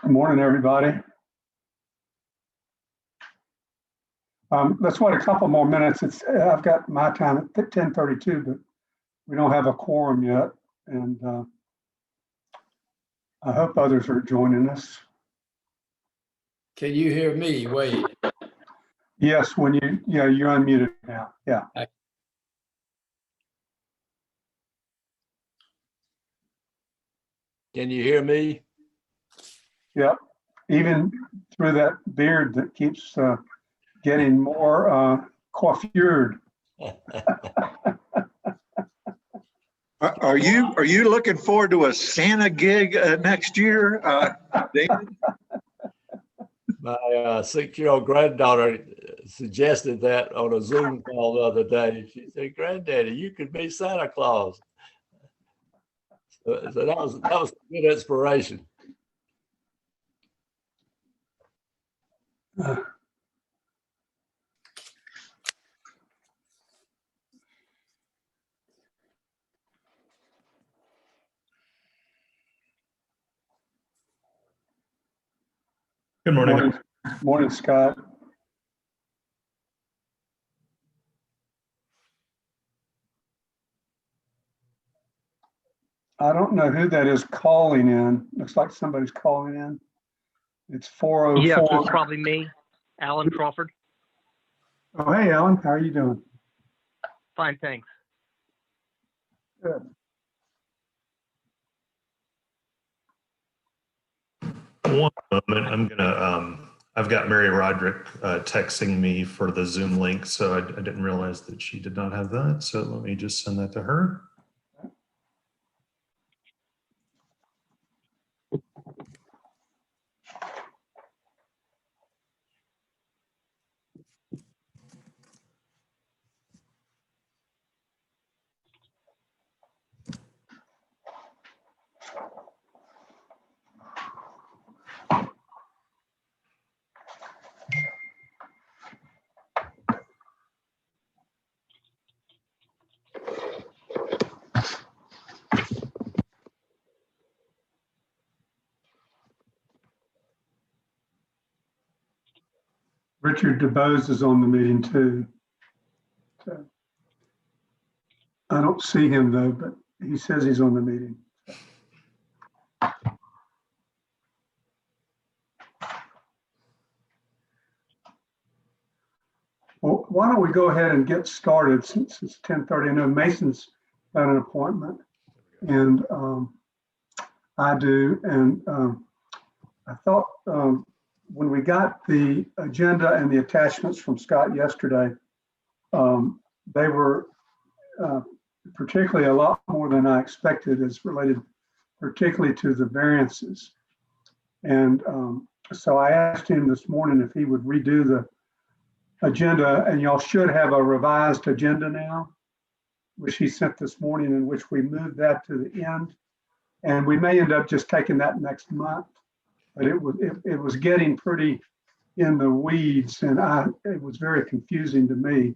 Good morning, everybody. Let's wait a couple more minutes. I've got my time at 10:32, but we don't have a quorum yet, and I hope others are joining us. Can you hear me, Wade? Yes, you're unmuted now. Yeah. Can you hear me? Yep. Even through that beard that keeps getting more coiffured. Are you looking forward to a Santa gig next year, David? My 6-year-old granddaughter suggested that on a Zoom call the other day. She said, "Granddaddy, you could be Santa Claus." So that was a good inspiration. Good morning. Morning, Scott. I don't know who that is calling in. Looks like somebody's calling in. It's 4:04. Yeah, it's probably me, Alan Crawford. Oh, hey, Alan. How are you doing? Fine, thanks. Good. One moment. I've got Mary Roderick texting me for the Zoom link, so I didn't realize that she did not have that. So let me just send that to her. Richard DeBose is on the meeting too. So, I don't see him though, but he says he's on the meeting. Well, why don't we go ahead and get started since it's 10:30. I know Mason's got an appointment and I do. And I thought when we got the agenda and the attachments from Scott yesterday, they were particularly a lot more than I expected as related particularly to the variances. And so I asked him this morning if he would redo the agenda, and y'all should have a revised agenda now, which he sent this morning, in which we moved that to the end. And we may end up just taking that next month, but it was getting pretty in the weeds, and it was very confusing to me.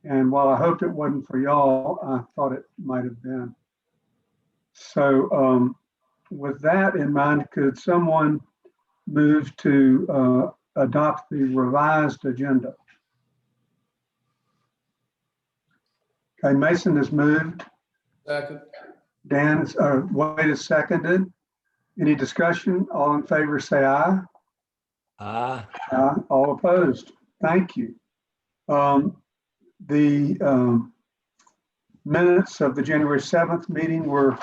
And while I hoped it wasn't for y'all, I thought it might have been. So with that in mind, could someone move to adopt the revised agenda? Okay, Mason has moved. Second. Wade is seconded. Any discussion? All in favor, say aye. Aye. Aye. All opposed? Thank you. The minutes of the January 7th meeting were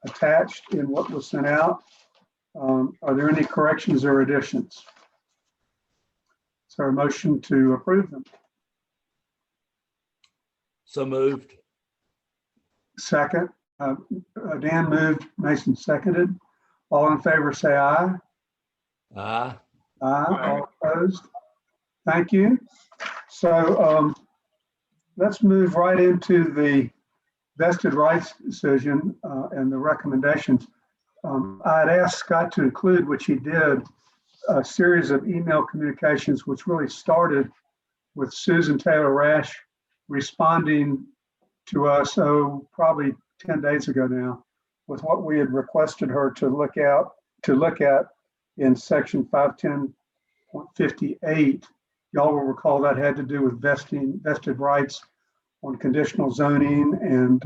attached in what was sent out. Are there any corrections or additions? Is there a motion to approve them? So moved. Second. Dan moved, Mason seconded. All in favor, say aye. Aye. Aye. All opposed? Thank you. So let's move right into the vested rights decision and the recommendations. I had asked Scott to include, which he did, a series of email communications, which really started with Susan Taylor Rash responding to us, probably 10 days ago now, with what we had requested her to look at in section 510.58. Y'all will recall that had to do with vested rights on conditional zoning, and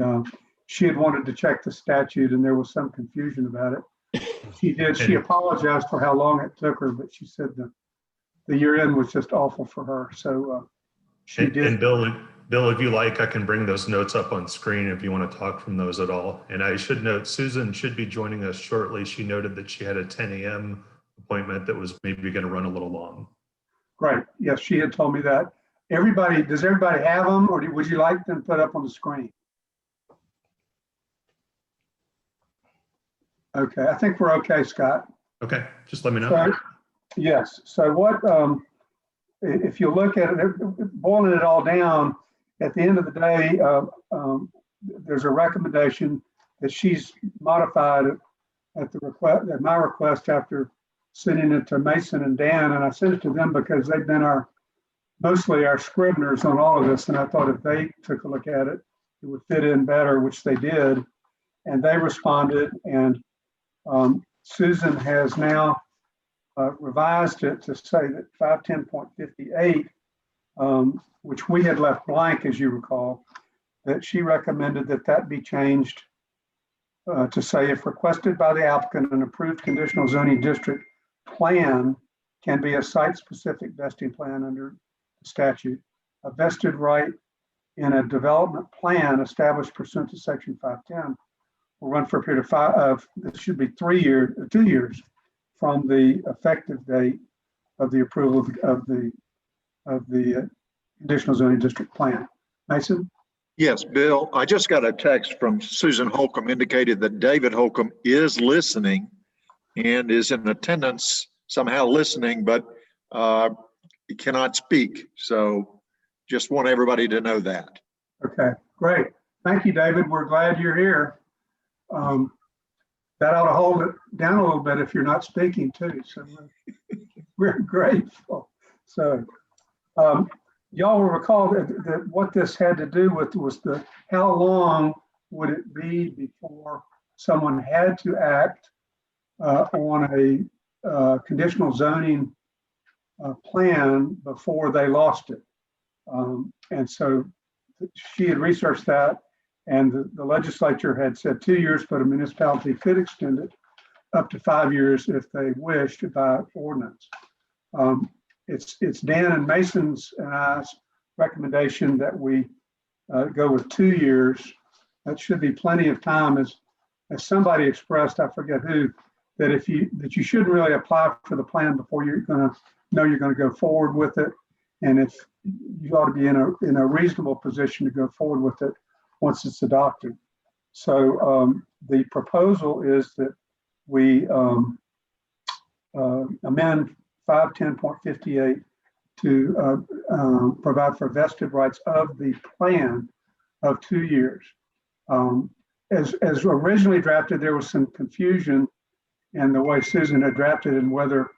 she had wanted to check the statute, and there was some confusion about it. She did. She apologized for how long it took her, but she said the year end was just awful for her. So she did. And Bill, if you like, I can bring those notes up on screen if you want to talk from those at all. And I should note, Susan should be joining us shortly. She noted that she had a 10 a.m. appointment that was maybe going to run a little long. Right. Yes, she had told me that. Does everybody have them, or would you like them put up on the screen? Okay, I think we're okay, Scott. Okay, just let me know. So, yes. So what, if you look at it, boiling it all down, at the end of the day, there's a recommendation that she's modified at my request after sending it to Mason and Dan, and I sent it to them because they've been mostly our scriveners on all of this, and I thought if they took a look at it, it would fit in better, which they did, and they responded, and Susan has now revised it to say that 510.58, which we had left blank, as you recall, that she recommended that be changed to say if requested by the applicant, an approved conditional zoning district plan can be a site-specific vesting plan under the statute. A vested right in a development plan established pursuant to section 510 will run for a period of it should be 2 years from the effective date of the approval of the conditional zoning district plan. Mason? Yes, Bill, I just got a text from Susan Holcomb indicated that David Holcomb is listening and is in attendance, somehow listening, but he cannot speak. So just want everybody to know that. Okay, great. Thank you, David. We're glad you're here. That ought to hold it down a little bit if you're not speaking too. So we're grateful. So y'all will recall that what this had to do with was how long would it be before someone had to act on a conditional zoning plan before they lost it. And so she had researched that, and the legislature had said 2 years, but a municipality could extend it up to 5 years if they wished by ordinance. It's Dan and Mason's and I's recommendation that we go with 2 years. That should be plenty of time, as somebody expressed, I forget who, that you shouldn't really apply for the plan before you're going to know you're going to go forward with it, and if you ought to be in a reasonable position to go forward with it once it's adopted. So the proposal is that we amend 510.58 to provide for vested rights of the plan of 2 years. As originally drafted, there was some confusion in the way Susan had drafted and whether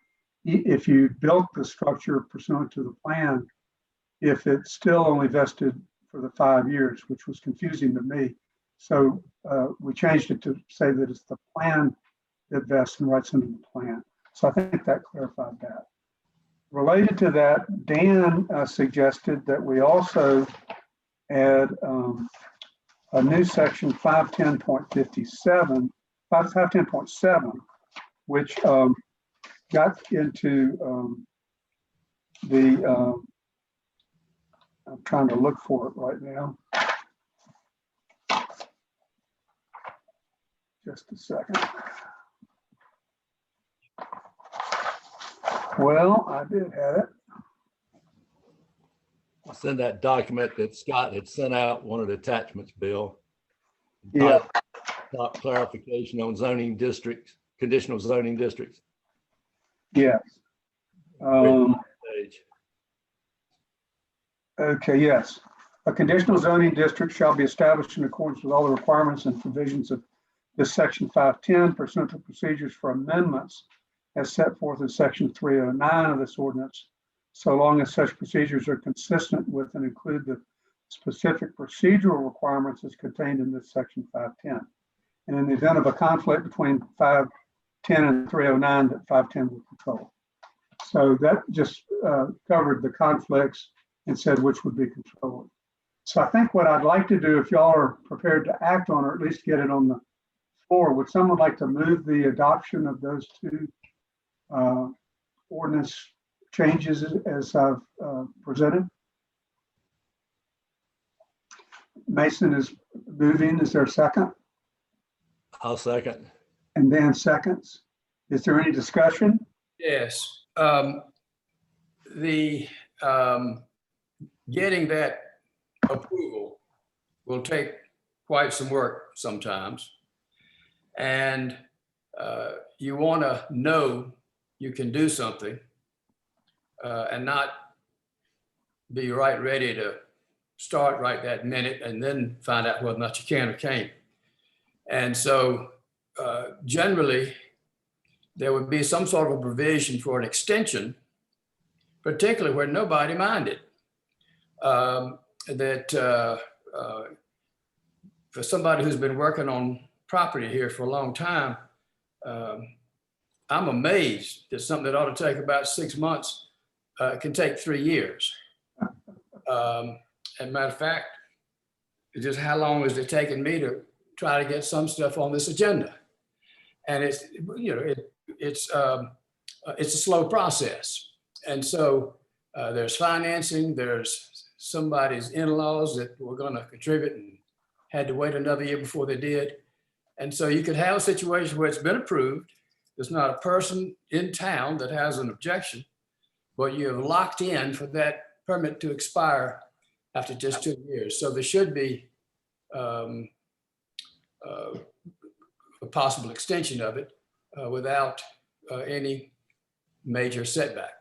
if you built the structure pursuant to the plan, if it's still only vested for the 5 years, which was confusing to me. So we changed it to say that it's the plan that vests and rights under the plan. So I think that clarified that. Related to that, Dan suggested that we also add a new section 510.57, 510.7, which got into I'm trying to look for it right now. Just a second. Well, I did have it. I'll send that document that Scott had sent out, one of the attachments, Bill. Yeah. Top clarification on zoning districts, conditional zoning districts. Yes. Page. Okay, yes. A conditional zoning district shall be established in accordance with all the requirements and provisions of this section 510 pursuant to procedures for amendments as set forth in section 309 of this ordinance, so long as such procedures are consistent with and include the specific procedural requirements as contained in this section 510. And in the event of a conflict between 10 and 309 that 510 would control. So that just covered the conflicts and said which would be controlled. So I think what I'd like to do, if y'all are prepared to act on, or at least get it on the floor, would someone like to move the adoption of those two ordinance changes as I've presented? Mason is moving. Is there a second? I'll second. And Dan seconds. Is there any discussion? Yes. The getting that approval will take quite some work sometimes. And you want to know you can do something and not be right ready to start right that minute and then find out whether or not you can or can't. And so generally, there would be some sort of a provision for an extension, particularly where nobody minded. For somebody who's been working on property here for a long time, I'm amazed that something that ought to take about 6 months can take 3 years. As a matter of fact, it's just how long has it taken me to try to get some stuff on this agenda? And it's, you know, it's a slow process. And so there's financing, there's somebody's in-laws that were going to contribute and had to wait another year before they did. And so you could have a situation where it's been approved. There's not a person in town that has an objection, but you have locked in for that permit to expire after just 2 years. So there should be a possible extension of it without any major setback.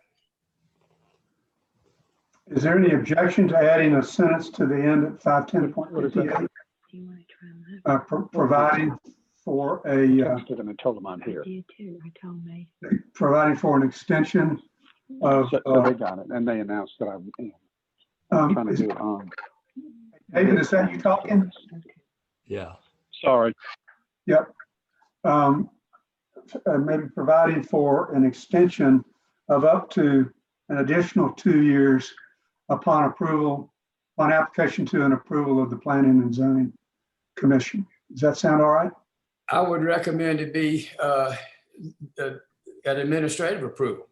Is there any objection to adding a sentence to the end at 510.58? Providing for a Texted him and told him I'm here. providing for an extension of So they got it, and they announced that I'm trying to do it. David, is that you talking? Yeah. Sorry. Yep. Maybe providing for an extension of up to an additional 2 years upon approval, on application to an approval of the Planning and Zoning Commission. Does that sound all right? I would recommend it be an administrative approval,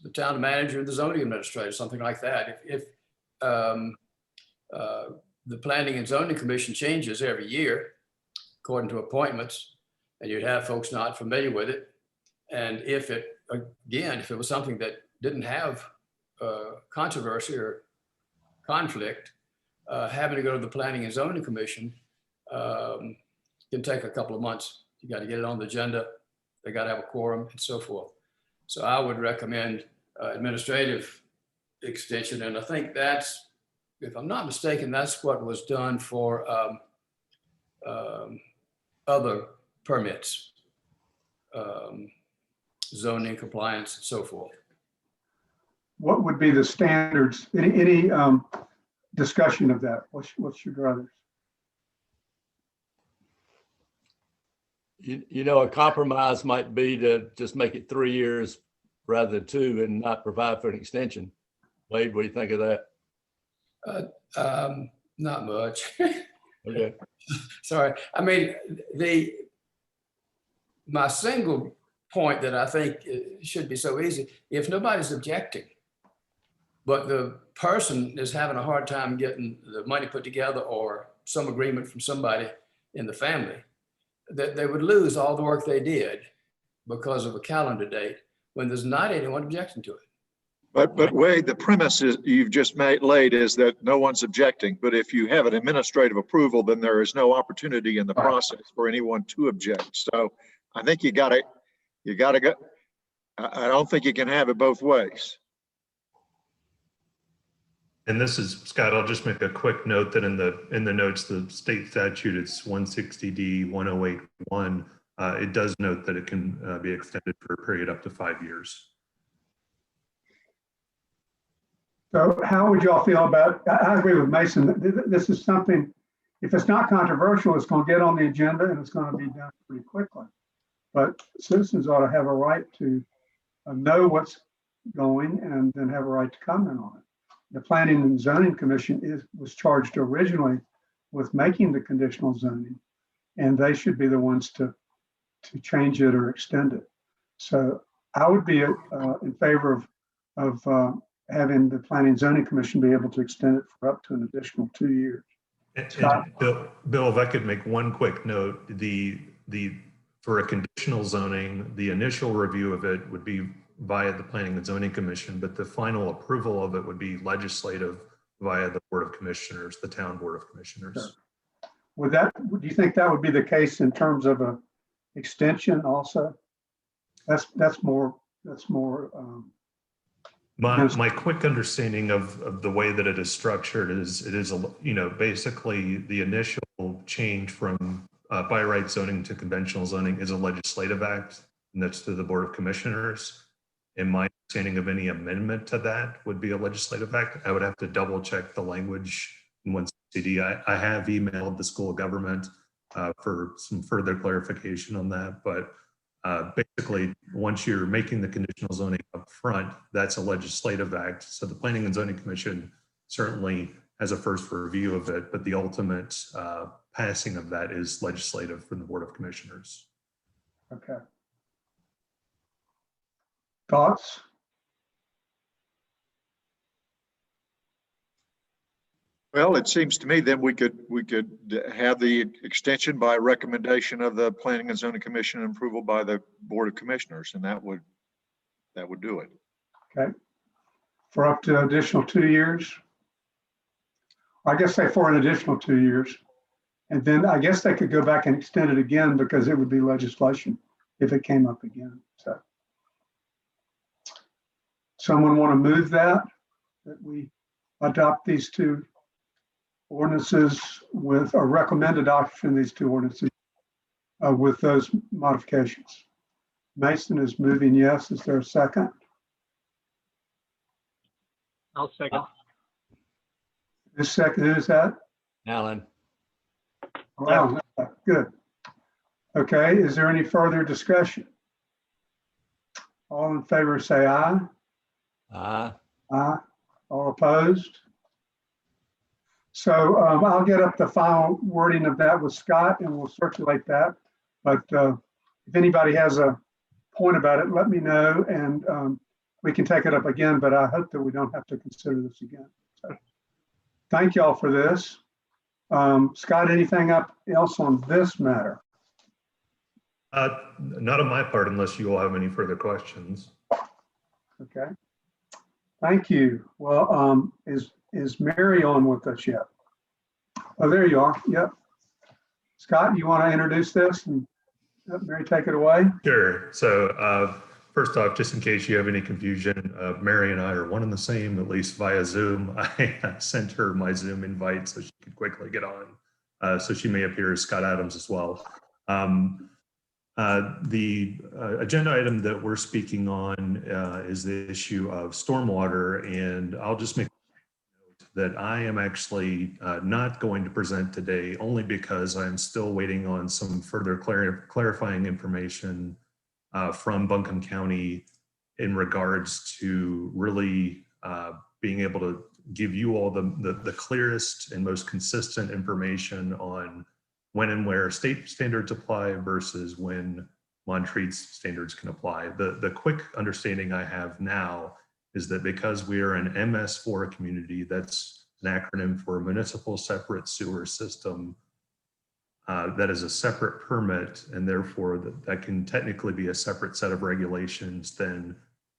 the town manager and the zoning administrator, something like that. If the Planning and Zoning Commission changes every year according to appointments, and you'd have folks not familiar with it. And if it was something that didn't have controversy or conflict, having to go to the Planning and Zoning Commission can take a couple of months. You got to get it on the agenda. They got to have a quorum and so forth. So I would recommend administrative extension. And I think that's, if I'm not mistaken, that's what was done for other permits, zoning compliance and so forth. What would be the standards? Any discussion of that? What's your druthers? You know, a compromise might be to just make it 3 years rather than 2 and not provide for an extension. Wade, what do you think of that? Not much. Okay. Sorry. I mean, my single point that I think should be so easy, if nobody's objecting, but the person is having a hard time getting the money put together or some agreement from somebody in the family, that they would lose all the work they did because of a calendar date when there's not anyone objecting to it. But Wade, the premise is you've just laid is that no one's objecting. But if you have an administrative approval, then there is no opportunity in the process for anyone to object. So I think you gotta go. I don't think you can have it both ways. And this is, Scott, I'll just make a quick note that in the notes, the state statute, it's 160D 1081. It does note that it can be extended for a period up to 5 years. So how would y'all feel about, I agree with Mason. This is something, if it's not controversial, it's going to get on the agenda and it's going to be done pretty quickly. but citizens ought to have a right to know what's going and then have a right to comment on it. The Planning and Zoning Commission was charged originally with making the conditional zoning, and they should be the ones to change it or extend it. So I would be in favor of having the Planning and Zoning Commission be able to extend it for up to an additional 2 years. And Bill, if I could make one quick note, for a conditional zoning, the initial review of it would be via the Planning and Zoning Commission, but the final approval of it would be legislative via the Board of Commissioners, the Town Board of Commissioners. Sure. Do you think that would be the case in terms of a extension also? That's more. My quick understanding of the way that it is structured is it is basically the initial change from by right zoning to conventional zoning is a legislative act, and that's to the Board of Commissioners. And my understanding of any amendment to that would be a legislative act. I would have to double check the language in one CD. I have emailed the School of Government for some further clarification on that, but basically, once you're making the conditional zoning up front, that's a legislative act. So the Planning and Zoning Commission certainly has a first review of it, but the ultimate passing of that is legislative from the Board of Commissioners. Okay. Thoughts? Well, it seems to me then we could have the extension by recommendation of the Planning and Zoning Commission and approval by the Board of Commissioners, and that would do it. Okay. For up to additional 2 years? I guess say for an additional 2 years. And then I guess they could go back and extend it again because it would be legislation if it came up again. So someone want to move that we adopt these two ordinances with a recommended adoption of these two ordinances with those modifications? Mason is moving yes. Is there a second? I'll second. Who's second? Who's that? Alan, Wow, good. Okay, is there any further discussion? All in favor say aye. aye. Aye. All opposed? So I'll get up the final wording of that with Scott and we'll circulate that. But if anybody has a point about it, let me know and we can take it up again, but I hope that we don't have to consider this again. So, thank y'all for this. Scott, anything else on this matter? Not on my part, unless you all have any further questions. Okay. Thank you. Well, is Mary on with us yet? Oh, there you are. Yep. Scott, you want to introduce this and let Mary take it away? Sure. So first off, just in case you have any confusion, Mary and I are one and the same, at least via Zoom. I sent her my Zoom invite so she could quickly get on. So she may appear as Scott Adams as well. The agenda item that we're speaking on is the issue of stormwater, and I'll just make note that I am actually not going to present today only because I'm still waiting on some further clarifying information from Buncombe County in regards to really being able to give you all the clearest and most consistent information on when and where state standards apply versus when Montreat's standards can apply. The quick understanding I have now is that because we are an MS4 community, that's an acronym for Municipal Separate Sewer System, that is a separate permit, and therefore that can technically be a separate set of regulations than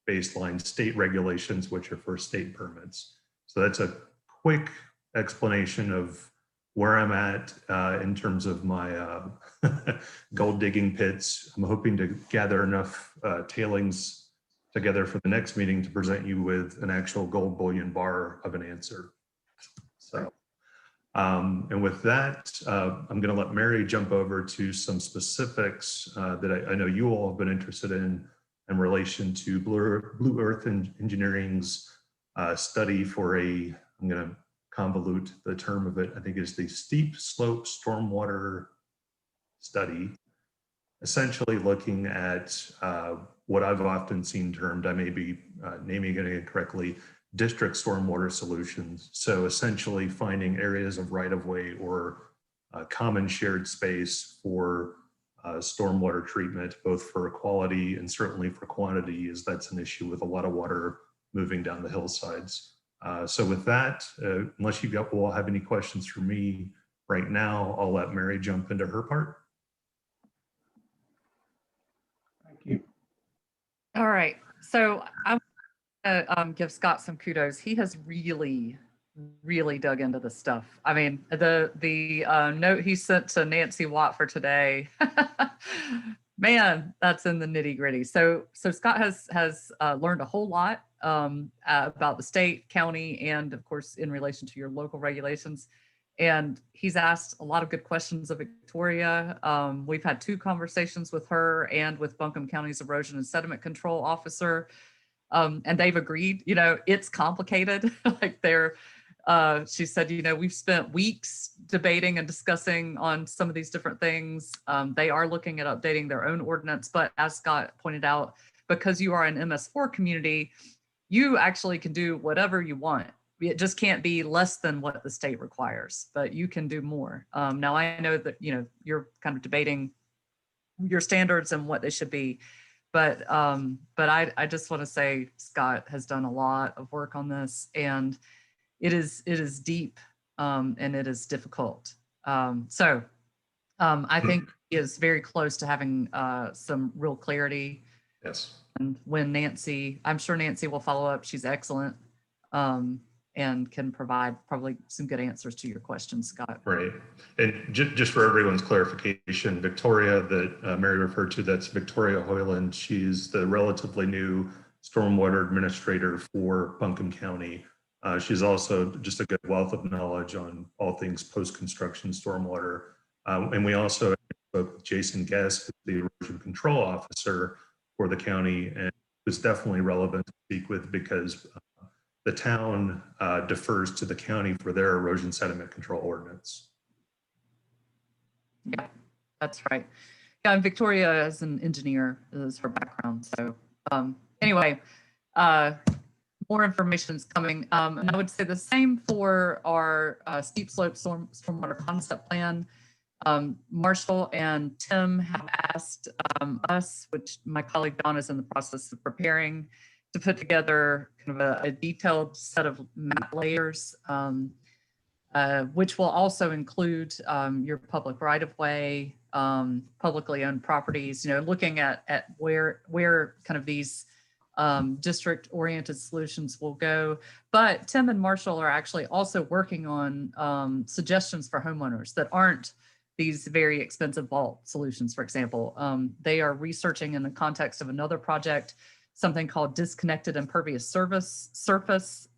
baseline state regulations, which are for state permits. So that's a quick explanation of where I'm at in terms of my gold digging pits. I'm hoping to gather enough tailings together for the next meeting to present you with an actual gold bullion bar of an answer. So, and with that, I'm going to let Mary jump over to some specifics that I know you all have been interested in relation to Blue Earth Engineering's study for I'm going to convolute the term of it. I think it's the steep slope stormwater study. essentially looking at what I've often seen termed, I may be naming it incorrectly, district stormwater solutions. So essentially finding areas of right-of-way or common shared space for stormwater treatment, both for quality and certainly for quantity, as that's an issue with a lot of water moving down the hillsides. So with that, unless you all have any questions for me right now, I'll let Mary jump into her part. Thank you. All right, so I'm gonna give Scott some kudos. He has really dug into this stuff. I mean, the note he sent to Nancy Watt for today, man, that's in the nitty gritty. So Scott has learned a whole lot about the state, county, and of course in relation to your local regulations. And he's asked a lot of good questions of Victoria. We've had 2 conversations with her and with Buncombe County's Erosion and Sediment Control Officer. And they've agreed, you know, it's complicated. Like she said, you know, we've spent weeks debating and discussing on some of these different things. They are looking at updating their own ordinance, but as Scott pointed out, because you are an MS4 community, you actually can do whatever you want. It just can't be less than what the state requires, but you can do more. Now I know that, you know, you're kind of debating your standards and what they should be, but I just want to say Scott has done a lot of work on this, and it is deep and it is difficult. I think he is very close to having some real clarity. Yes. And when Nancy, I'm sure Nancy will follow up. She's excellent and can provide probably some good answers to your questions, Scott. Right. And just for everyone's clarification, Victoria that Mary referred to, that's Victoria Hoyland. She's the relatively new stormwater administrator for Buncombe County. She's also just a good wealth of knowledge on all things post-construction stormwater. And we also spoke with Jason Guest, the erosion control officer for the county, and it's definitely relevant to speak with because the town defers to the county for their erosion sediment control ordinance. Yeah, that's right. Yeah, and Victoria is an engineer, is her background. So anyway, more information is coming. And I would say the same for our steep slope stormwater concept plan. Marshall and Tim have asked us, which my colleague Don is in the process of preparing, to put together kind of a detailed set of map layers, which will also include your public right-of-way, publicly owned properties, you know, looking at where kind of these district-oriented solutions will go. But Tim and Marshall are actually also working on suggestions for homeowners that aren't these very expensive vault solutions, for example. They are researching in the context of another project something called disconnected impervious surface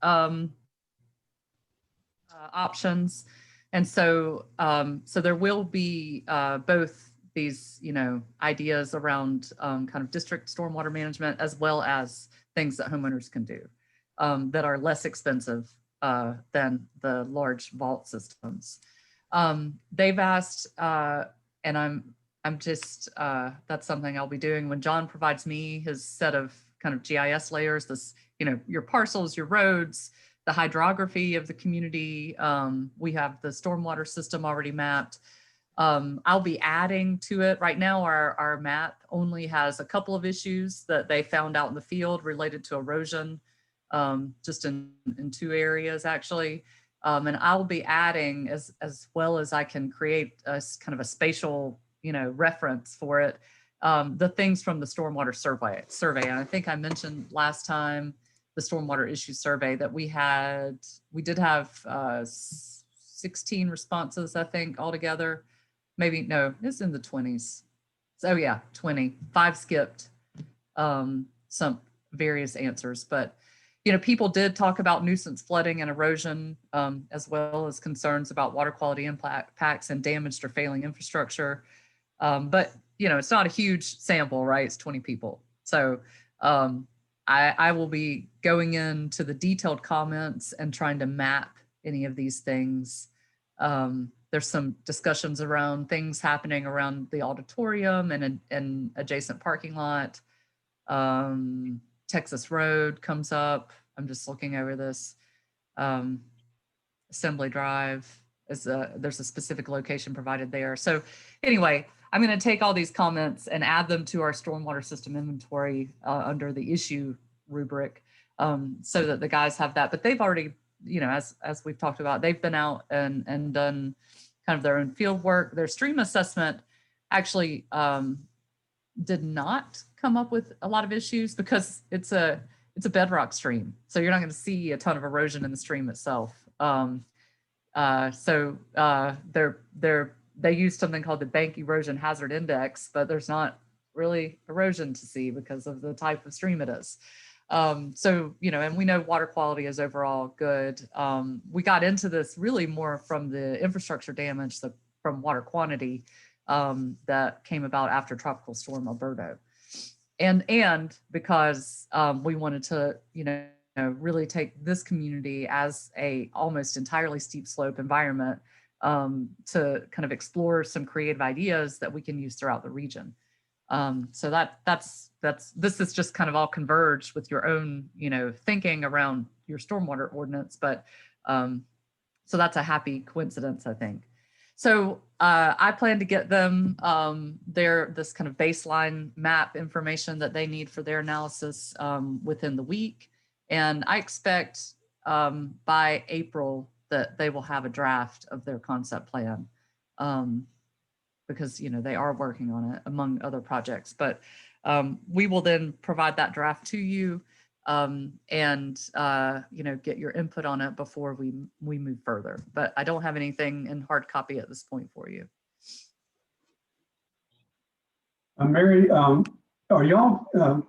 options. And so there will be both these, you know, ideas around kind of district stormwater management, as well as things that homeowners can do that are less expensive than the large vault systems. They've asked, and I'm just, that's something I'll be doing when John provides me his set of kind of GIS layers, this, you know, your parcels, your roads, the hydrography of the community. We have the stormwater system already mapped. I'll be adding to it. Right now, our map only has a couple of issues that they found out in the field related to erosion, just in 2 areas actually. And I'll be adding as well as I can create a kind of a spatial, you know, reference for it. The things from the stormwater survey. And I think I mentioned last time the stormwater issue survey that we did have 16 responses, I think, altogether. Maybe, no, it's in the 20s. So yeah, 20, 5 skipped, some various answers. But, you know, people did talk about nuisance flooding and erosion, as well as concerns about water quality impacts and damaged or failing infrastructure. But, you know, it's not a huge sample, right? It's 20 people. So I will be going into the detailed comments and trying to map any of these things. There's some discussions around things happening around the auditorium and adjacent parking lot. Texas Road comes up. I'm just looking over this. Assembly Drive there's a specific location provided there. So anyway, I'm going to take all these comments and add them to our stormwater system inventory under the issue rubric, so that the guys have that. But they've already, you know, as we've talked about, they've been out and done kind of their own field work. Their stream assessment actually did not come up with a lot of issues because it's a bedrock stream. So you're not going to see a ton of erosion in the stream itself. They use something called the Bank Erosion Hazard Index, but there's not really erosion to see because of the type of stream it is. So, you know, and we know water quality is overall good. We got into this really more from the infrastructure damage from water quantity that came about after Tropical Storm Alberto. And because we wanted to, you know, really take this community as a almost entirely steep slope environment to kind of explore some creative ideas that we can use throughout the region. So this is just kind of all converged with your own, you know, thinking around your stormwater ordinance, but so that's a happy coincidence, I think. So I plan to get them this kind of baseline map information that they need for their analysis within the week. And I expect by April that they will have a draft of their concept plan, because, you know, they are working on it among other projects. But we will then provide that draft to you and, you know, get your input on it before we move further. But I don't have anything in hard copy at this point for you. Mary, are y'all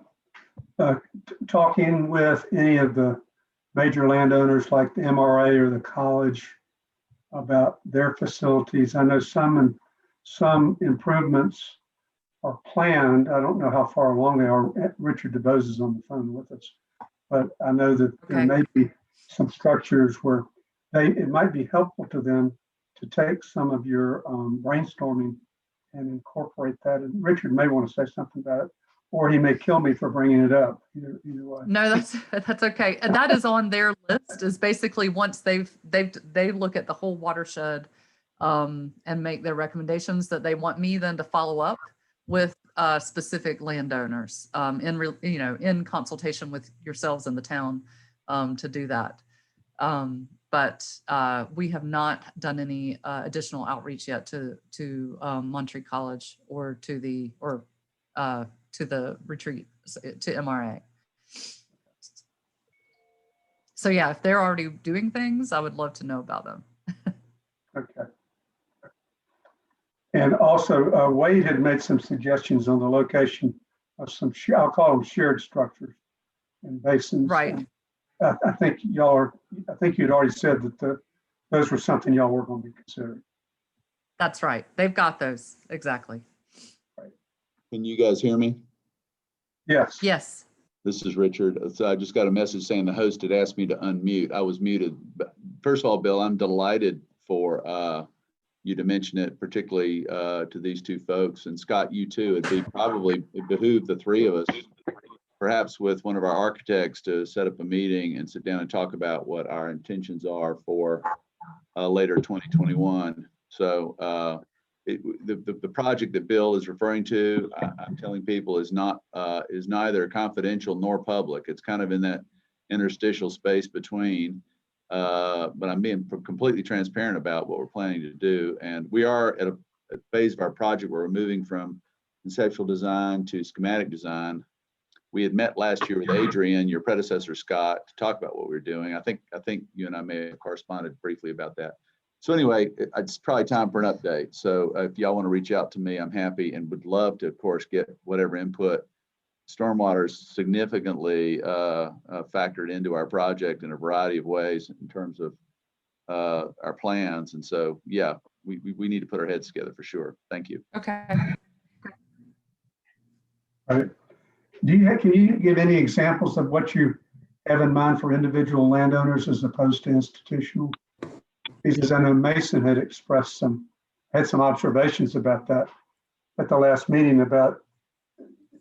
talking with any of the major landowners like the MRA or the college about their facilities? I know some improvements are planned. I don't know how far along they are. Richard DeBose is on the phone with us, but I know that there may be some structures where it might be helpful to them to take some of your brainstorming and incorporate that. And Richard may want to say something about it, or he may kill me for bringing it up. Either way. No, that's okay. And that is on their list, is basically once they look at the whole watershed and make their recommendations, that they want me then to follow up with specific landowners in consultation with yourselves and the town to do that. But we have not done any additional outreach yet to Monterey College or to the retreat, to MRA. So yeah, if they're already doing things, I would love to know about them. Okay. And also, Wade had made some suggestions on the location of some, I'll call them shared structures and basins. Right. And I think you'd already said that those were something y'all were going to be considering. That's right. They've got those. Exactly. Can you guys hear me? Yes. Yes. This is Richard. So I just got a message saying the host had asked me to unmute. I was muted. But first of all, Bill, I'm delighted for you to mention it, particularly to these two folks. And Scott, you too. It behoove the three of us, perhaps with one of our architects, to set up a meeting and sit down and talk about what our intentions are for later 2021. So the project that Bill is referring to, I'm telling people, is neither confidential nor public. It's kind of in that interstitial space between, but I'm being completely transparent about what we're planning to do. And we are at a phase of our project where we're moving from conceptual design to schematic design. We had met last year with Adrian, your predecessor, Scott, to talk about what we were doing. I think you and I may have corresponded briefly about that. So anyway, it's probably time for an update. So if y'all want to reach out to me, I'm happy and would love to, of course, get whatever input. Stormwater is significantly factored into our project in a variety of ways in terms of our plans. And so, yeah, we need to put our heads together for sure. Thank you. Okay. All right. Can you give any examples of what you have in mind for individual landowners as opposed to institutional? because I know Mason had expressed had some observations about that at the last meeting about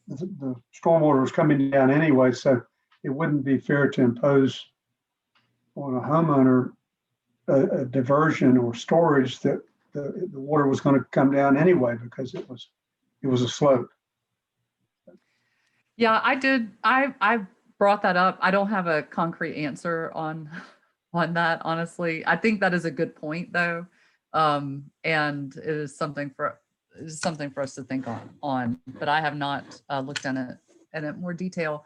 the stormwater was coming down anyway, so it wouldn't be fair to impose on a homeowner a diversion or storage that the water was going to come down anyway because it was a slope. Yeah, I brought that up. I don't have a concrete answer on that, honestly. I think that is a good point though. And it is something for us to think on, but I have not looked at it in more detail.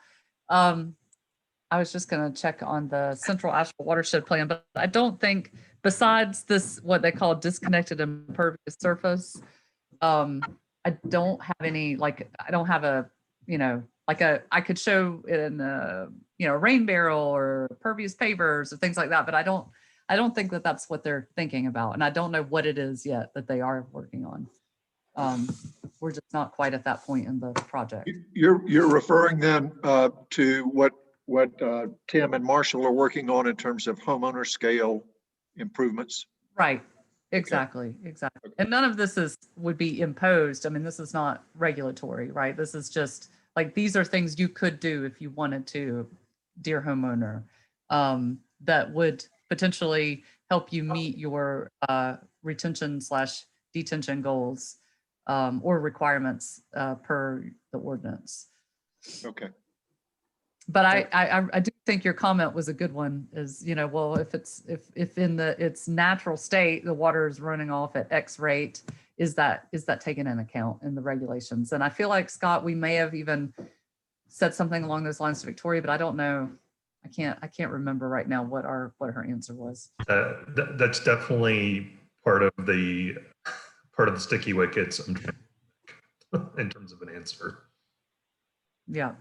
I was just going to check on the Central Asheville Watershed Plan, but I don't think, besides this, what they call disconnected impervious surface, I don't have any, like, I don't have a, I could show in a rain barrel or pervious pavers or things like that, but I don't think that that's what they're thinking about. And I don't know what it is yet that they are working on. We're just not quite at that point in the project. You're referring then to what Tim and Marshall are working on in terms of homeowner scale improvements? Right. Exactly. Exactly. And none of this would be imposed. I mean, this is not regulatory, right? This is just like, these are things you could do if you wanted to, dear homeowner, that would potentially help you meet your retention/detention goals or requirements per the ordinance. Okay. But I do think your comment was a good one, is, well, if in its natural state, the water is running off at X rate, is that taken into account in the regulations? And I feel like, Scott, we may have even said something along those lines to Victoria, but I don't know. I can't remember right now what her answer was. That's definitely part of the sticky wickets I'm trying in terms of an answer. Yeah.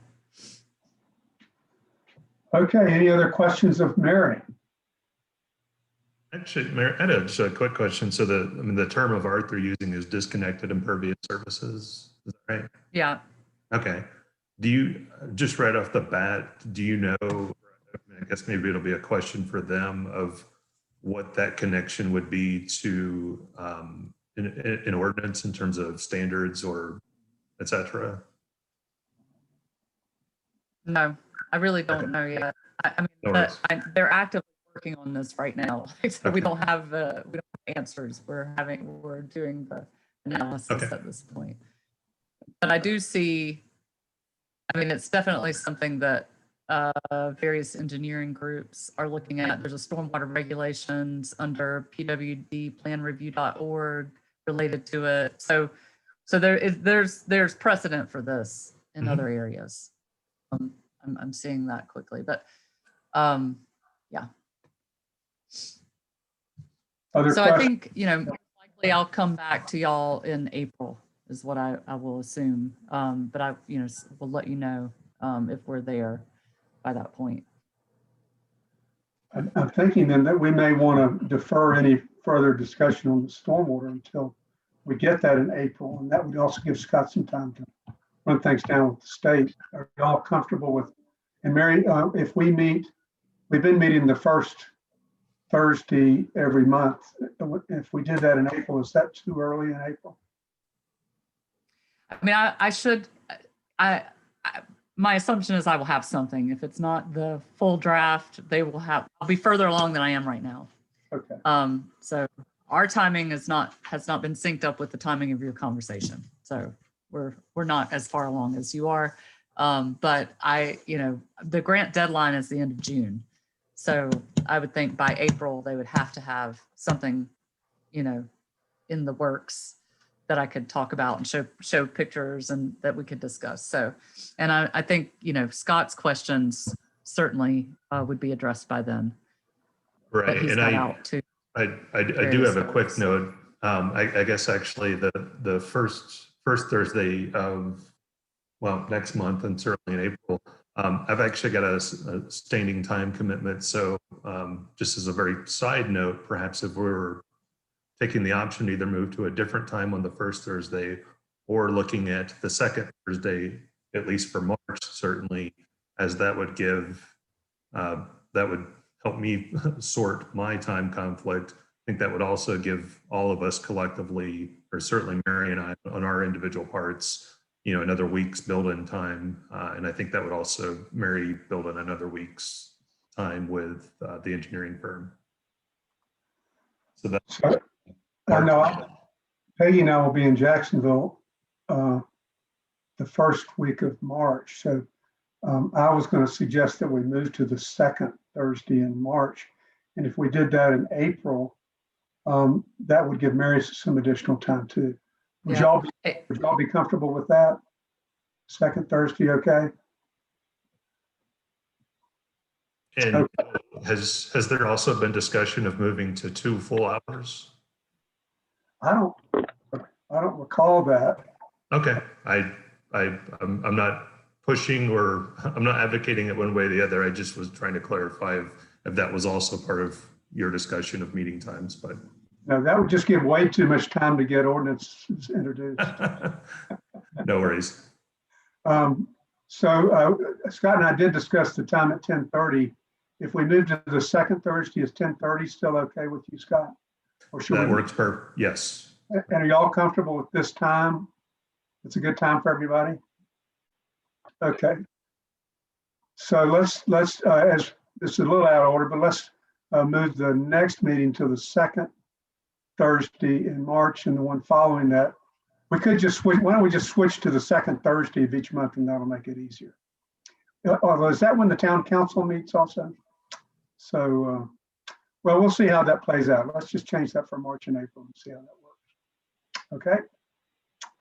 Okay, any other questions of Mary? Actually, Mary, I had just a quick question. So the term of art they're using is disconnected impervious surfaces. Is that right? Yeah. Okay. Do you, just right off the bat, do you know, I guess maybe it'll be a question for them, of what that connection would be to an ordinance in terms of standards or et cetera? No, I really don't know yet. I mean, No they're actively working on this right now. So Okay. we don't have answers. We're doing the analysis at this point. But I do see, I mean, it's definitely something that various engineering groups are looking at. There's a stormwater regulations under pwdplanreview.org related to it. So there's precedent for this in other areas. I'm seeing that quickly, but yeah. So I think, likely I'll come back to y'all in April is what I will assume. But I, will let you know if we're there by that point. I'm thinking then that we may want to defer any further discussion on the stormwater until we get that in April. And that would also give Scott some time to run things down with the state. Are you all comfortable with, and Mary, if we meet, we've been meeting the first Thursday every month. If we did that in April, is that too early in April? I mean, my assumption is I will have something. If it's not the full draft, I'll be further along than I am right now. Okay. So our timing has not been synced up with the timing of your conversation. So we're not as far along as you are. But the grant deadline is the end of June. So I would think by April, they would have to have something, in the works that I could talk about and show pictures and that we could discuss. So, and I think, Scott's questions certainly would be addressed by then. Right. And I do have a quick note. I guess actually the first Thursday of, next month, and certainly in April, I've actually got a standing time commitment. So just as a very side note, perhaps if we're taking the option to either move to a different time on the first Thursday or looking at the second Thursday, at least for March, certainly, as that would give, that would help me sort my time conflict. think that would also give all of us collectively, or certainly Mary and I on our individual parts, another week's build-in time. And I think that would also, Mary, build in another week's time with the engineering firm. So that's. So, I know Peggy and I will be in Jacksonville the first week of March. So I was going to suggest that we move to the second Thursday in March. And if we did that in April, that would give Mary some additional time too. Would Yeah. y'all be comfortable with that? Second Thursday, okay? And has there also been discussion of moving to 2 full hours? I don't recall that. Okay, I'm not pushing or I'm not advocating it one way or the other. I just was trying to clarify if that was also part of your discussion of meeting times, but. No, that would just give way too much time to get ordinances introduced. No worries. So Scott and I did discuss the time at 10:30. If we move to the second Thursday, is 10:30 still okay with you, Scott? Or should That we? works per, yes. And are y'all comfortable with this time? It's a good time for everybody? Okay. So let's as this is a little out of order, but let's move the next meeting to the second Thursday in March and the one following that. We could just switch. Why don't we just switch to the second Thursday of each month, and that'll make it easier. Although, is that when the town council meets also? So, well, we'll see how that plays out. Let's just change that for March and April and see how that works. Okay,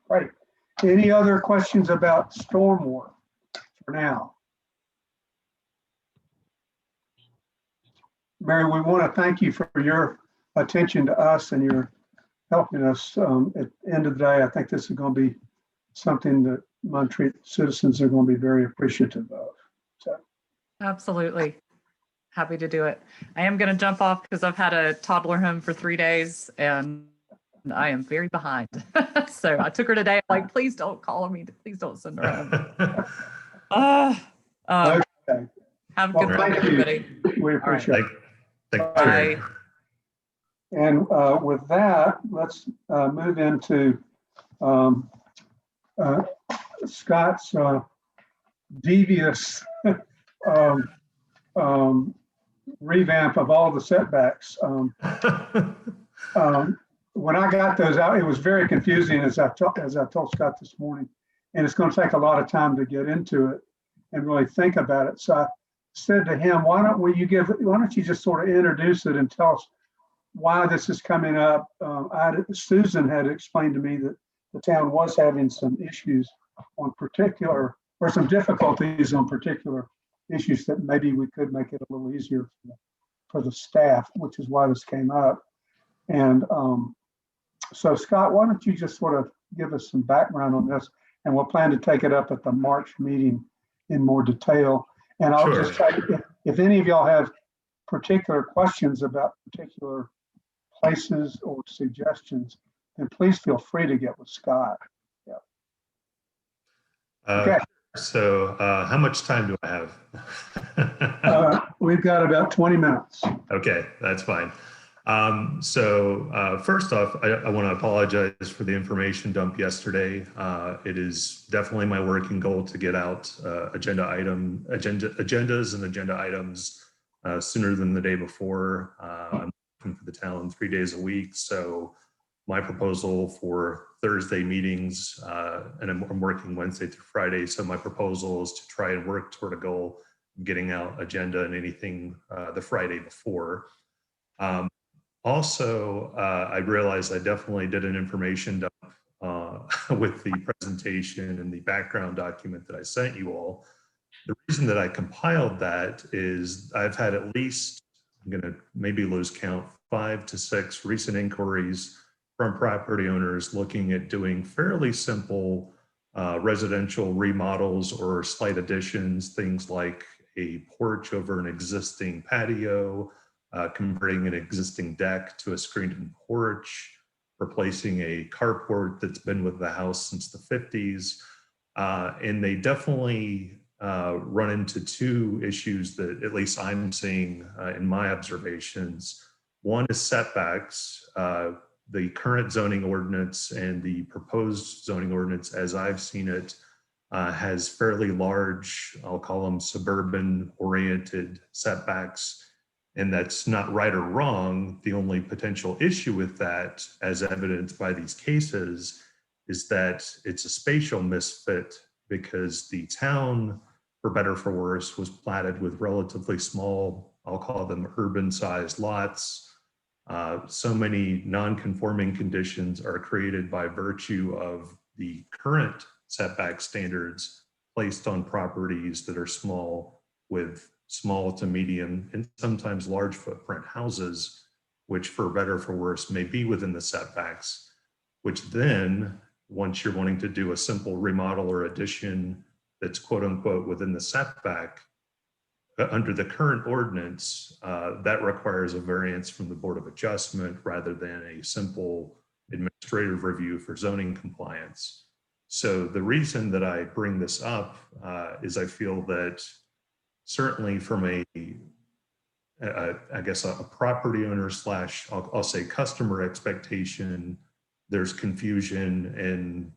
great. Any other questions about stormwater for now? Mary, we want to thank you for your attention to us and your helping us. At the end of the day, I think this is going to be something that Montreat citizens are going to be very appreciative of. So, Absolutely. Happy to do it. I am going to jump off because I've had a toddler home for 3 days and I am very behind. So I took her today. I'm like, please don't call me. Please don't send her home. okay. Have a Well, good one, thank you. everybody. We appreciate it. Thank Bye. you. And with that, let's move into Scott's devious revamp of all the setbacks. When I got those out, it was very confusing as I told Scott this morning, and it's going to take a lot of time to get into it and really think about it. So I said to him, why don't you just sort of introduce it and tell us why this is coming up. Susan had explained to me that the town was having some issues on particular, or some difficulties on particular issues that maybe we could make it a little easier for the staff, which is why this came up. And so Scott, why don't you just sort of give us some background on this, and we'll plan to take it up at the March meeting in more detail. And I'll Sure. just tell you, if any of y'all have particular questions about particular places or suggestions, then please feel free to get with Scott. Okay. So how much time do I have? We've got about 20 minutes. Okay, that's fine. So first off, I want to apologize for the information dump yesterday. It is definitely my working goal to get out agendas and agenda items sooner than the day before. I'm working for the town 3 days a week. So my proposal for Thursday meetings, and I'm working Wednesday through Friday. So my proposal is to try and work toward a goal of getting out agenda and anything the Friday before. Also, I realized I definitely did an information dump with the presentation and the background document that I sent you all. The reason that I compiled that is I've had at least, I'm going to maybe lose count, 5 to 6 recent inquiries from property owners looking at doing fairly simple residential remodels or slight additions, things like a porch over an existing patio, converting an existing deck to a screened-in porch, replacing a carport that's been with the house since the 50s. And they definitely run into 2 issues that at least I'm seeing in my observations. One is setbacks. The current zoning ordinance and the proposed zoning ordinance, as I've seen it, has fairly large, I'll call them suburban oriented setbacks. And that's not right or wrong. The only potential issue with that, as evidenced by these cases, is that it's a spatial misfit because the town, for better or for worse, was platted with relatively small, I'll call them urban sized lots. So many non-conforming conditions are created by virtue of the current setback standards placed on properties that are small, with small to medium and sometimes large footprint houses, which for better or for worse may be within the setbacks, which then, once you're wanting to do a simple remodel or addition that's quote unquote within the setback, under the current ordinance, that requires a variance from the Board of Adjustment rather than a simple administrative review for zoning compliance. So the reason that I bring this up is I feel that certainly from I guess a property owner / I'll say customer expectation, there's confusion and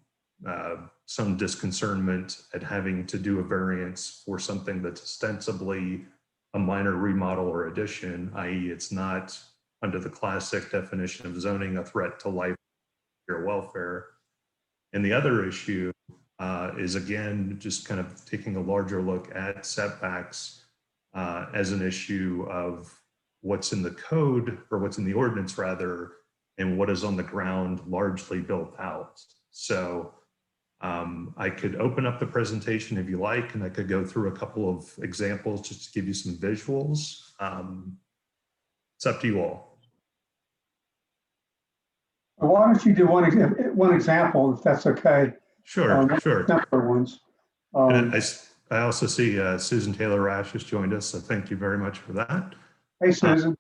some disconcernment at having to do a variance for something that's ostensibly a minor remodel or addition, i.e. it's not, under the classic definition of zoning, a threat to life or welfare. And the other issue is, again, just kind of taking a larger look at setbacks as an issue of what's in the code, or what's in the ordinance rather, and what is on the ground largely built out. So I could open up the presentation if you like, and I could go through a couple of examples just to give you some visuals. It's up to you all. Why don't you do one example, if that's okay? Sure, sure. Simpler ones. And I also see Susan Taylor Rash has joined us, so thank you very much for that. Hey, Susan.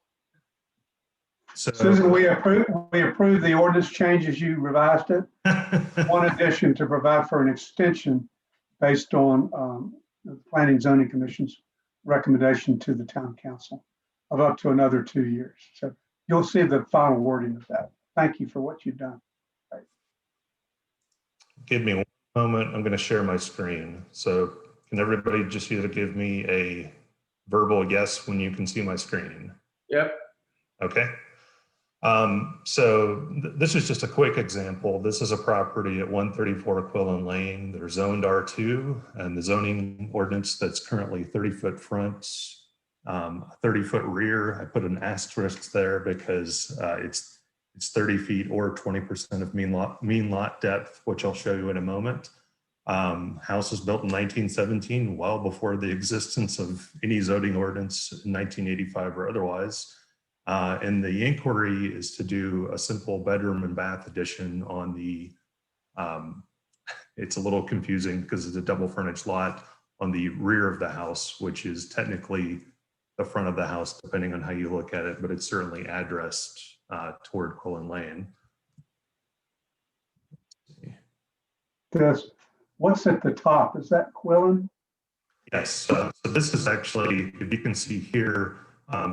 So, Susan, we approve the ordinance change as you revised it. One addition to provide for an extension based on the Planning and Zoning Commission's recommendation to the town council of up to another 2 years. So you'll see the final wording of that. Thank you for what you've done. Right. Give me one moment. I'm going to share my screen. So can everybody just either give me a verbal yes when you can see my screen? Yep. Okay. This is just a quick example. This is a property at 134 Quillen Lane. They're zoned R2, and the zoning ordinance that's currently 30-foot front, 30-foot rear. I put an asterisk there because it's 30 feet or 20% of mean lot depth, which I'll show you in a moment. House was built in 1917, well before the existence of any zoning ordinance in 1985 or otherwise. And the inquiry is to do a simple bedroom and bath addition on the, it's a little confusing because it's a double frontage lot on the rear of the house, which is technically the front of the house, depending on how you look at it, but it's certainly addressed toward Quillen Lane. What's at the top? Is that Quillen? Yes, so this is actually, if you can see here,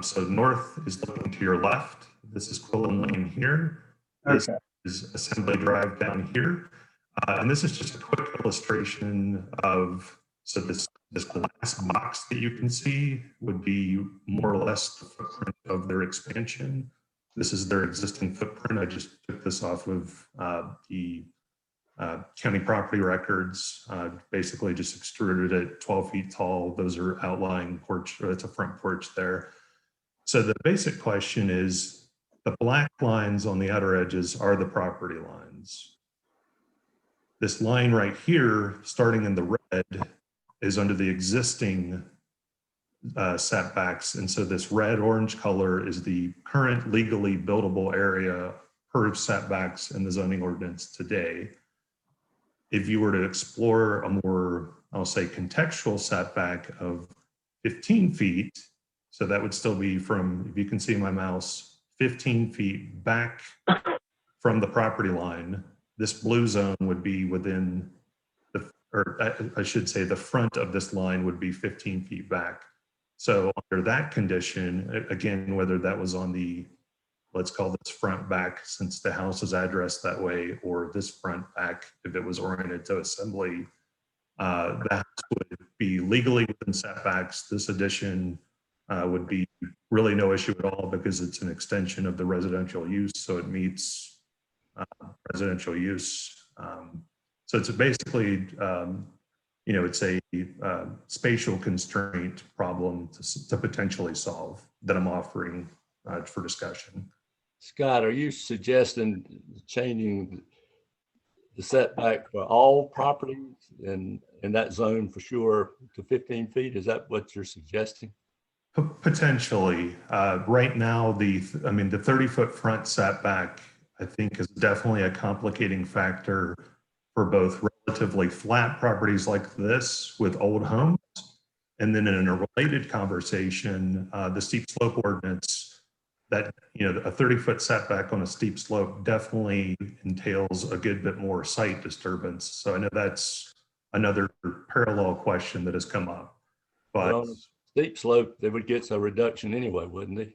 so north is looking to your left. This is Quillen Lane here. This is Assembly Drive down here. And this is just a quick illustration of, so this glass box that you can see would be more or less the footprint of their expansion. This is their existing footprint. I just took this off of the county property records, basically just extruded it 12 feet tall. Those are outlying porch, or it's a front porch there. So the basic question is, the black lines on the outer edges are the property lines. This line right here, starting in the red, is under the existing setbacks. And so this red-orange color is the current legally buildable area per setbacks in the zoning ordinance today. If you were to explore a more, I'll say, contextual setback of 15 feet, so that would still be from, if you can see my mouse, 15 feet back from the property line, this blue zone would be within the, or I should say the front of this line would be 15 feet back. So under that condition, again, whether that was on the let's call this front back since the house is addressed that way, or this front back if it was oriented to assembly, the house would be legally within setbacks. This addition would be really no issue at all because it's an extension of the residential use, so it meets residential use. So it's basically, it's a spatial constraint problem to potentially solve that I'm offering for discussion. Scott, are you suggesting changing the setback for all properties in that zone for sure to 15 feet? Is that what you're suggesting? Potentially. Right now, the 30-foot front setback, I think, is definitely a complicating factor for both relatively flat properties like this with old homes. And then in a related conversation, the steep slope ordinance, that, a 30-foot setback on a steep slope definitely entails a good bit more site disturbance. So I know that's another parallel question that has come up. But on a steep slope, they would get a reduction anyway, wouldn't they?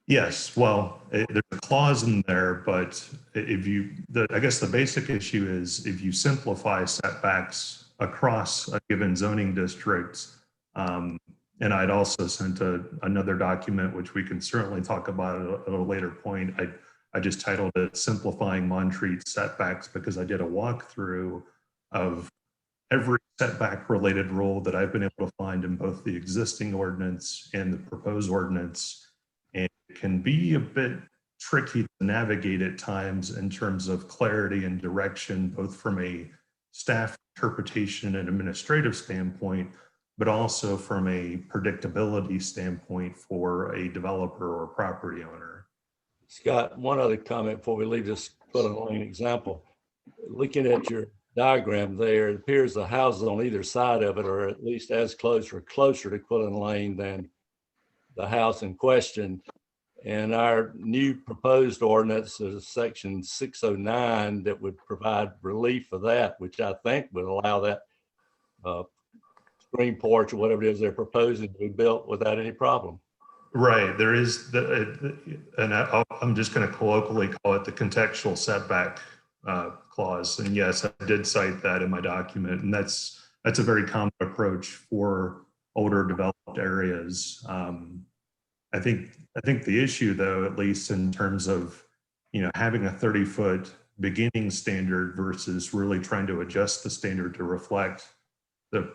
yes, well, there's a clause in there, but I guess the basic issue is if you simplify setbacks across a given zoning district, and I'd also sent another document, which we can certainly talk about at a later point. I just titled it Simplifying Montreat Setbacks because I did a walkthrough of every setback related rule that I've been able to find in both the existing ordinance and the proposed ordinance. And it can be a bit tricky to navigate at times in terms of clarity and direction, both from a staff interpretation and administrative standpoint, but also from a predictability standpoint for a developer or property owner. Scott, one other comment before we leave this Quillen Lane example. Looking at your diagram there, it appears the houses on either side of it are at least as close or closer to Quillen Lane than the house in question. And our new proposed ordinance is section 609 that would provide relief for that, which I think would allow that screen porch or whatever it is they're proposing to be built without any problem. Right, there is, and I'm just going to colloquially call it the contextual setback clause. And yes, I did cite that in my document, and that's a very common approach for older developed areas. I think the issue, though, at least in terms of having a 30-foot beginning standard versus really trying to adjust the standard to reflect the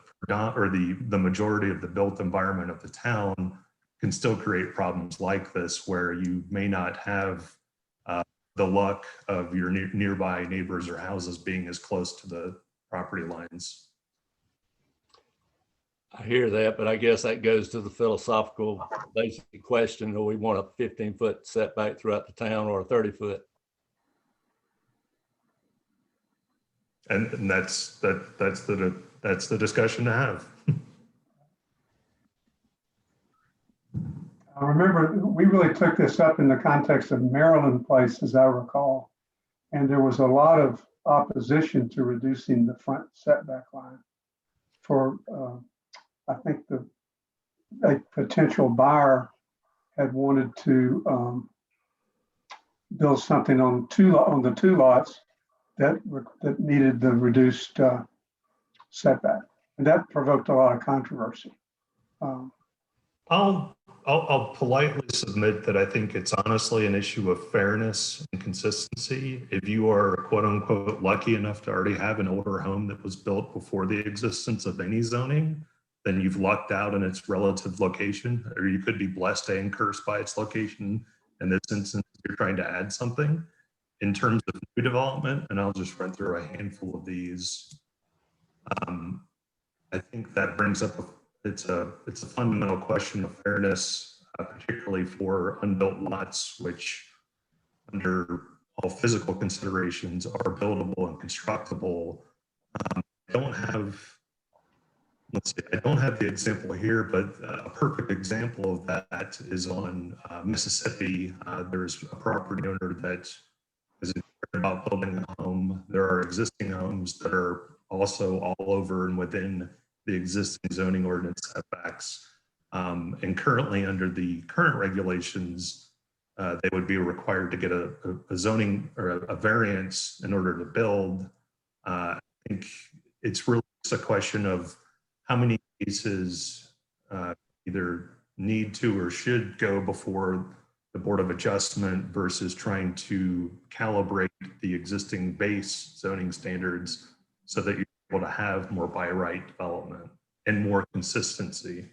majority of the built environment of the town, can still create problems like this, where you may not have the luck of your nearby neighbors or houses being as close to the property lines. I hear that, but I guess that goes to the philosophical basic question: do we want a 15-foot setback throughout the town or a 30-foot? And that's the discussion to have. I remember we really took this up in the context of Maryland Place, as I recall, and there was a lot of opposition to reducing the front setback line for, I think a potential buyer had wanted to build something on the two lots that needed the reduced setback, and that provoked a lot of controversy. I'll politely submit that I think it's honestly an issue of fairness and consistency. If you are quote unquote lucky enough to already have an older home that was built before the existence of any zoning, then you've lucked out in its relative location, or you could be blessed and cursed by its location. In this instance, you're trying to add something. In terms of new development, and I'll just run through a handful of these, I think that brings up it's a fundamental question of fairness, particularly for unbuilt lots, which under all physical considerations are buildable and constructible. I don't have the example here, but a perfect example of that is on Mississippi. There's a property owner that is about building a home. There are existing homes that are also all over and within the existing zoning ordinance setbacks. And currently under the current regulations, they would be required to get a zoning or a variance in order to build. I think it's really just a question of how many cases either need to or should go before the Board of Adjustment versus trying to calibrate the existing base zoning standards so that you're able to have more by right development and more consistency.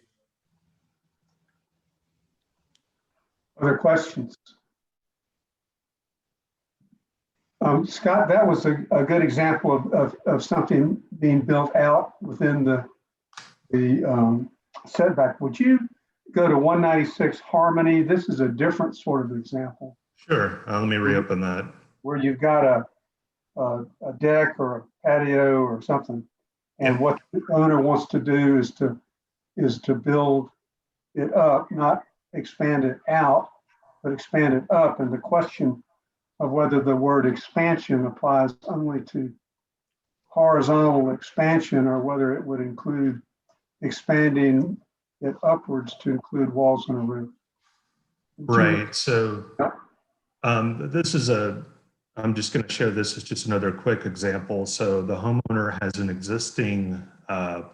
Other questions? Scott, that was a good example of something being built out within the setback. Would you go to 196 Harmony? This is a different sort of example Sure, let me reopen that. where you've got a deck or a patio or something. And Yeah. what the owner wants to do is to build it up, not expand it out, but expand it up. And the question of whether the word expansion applies only to horizontal expansion or whether it would include expanding it upwards to include walls and a roof. Right, so this is I'm just going to show this as just another quick example. So the homeowner has an existing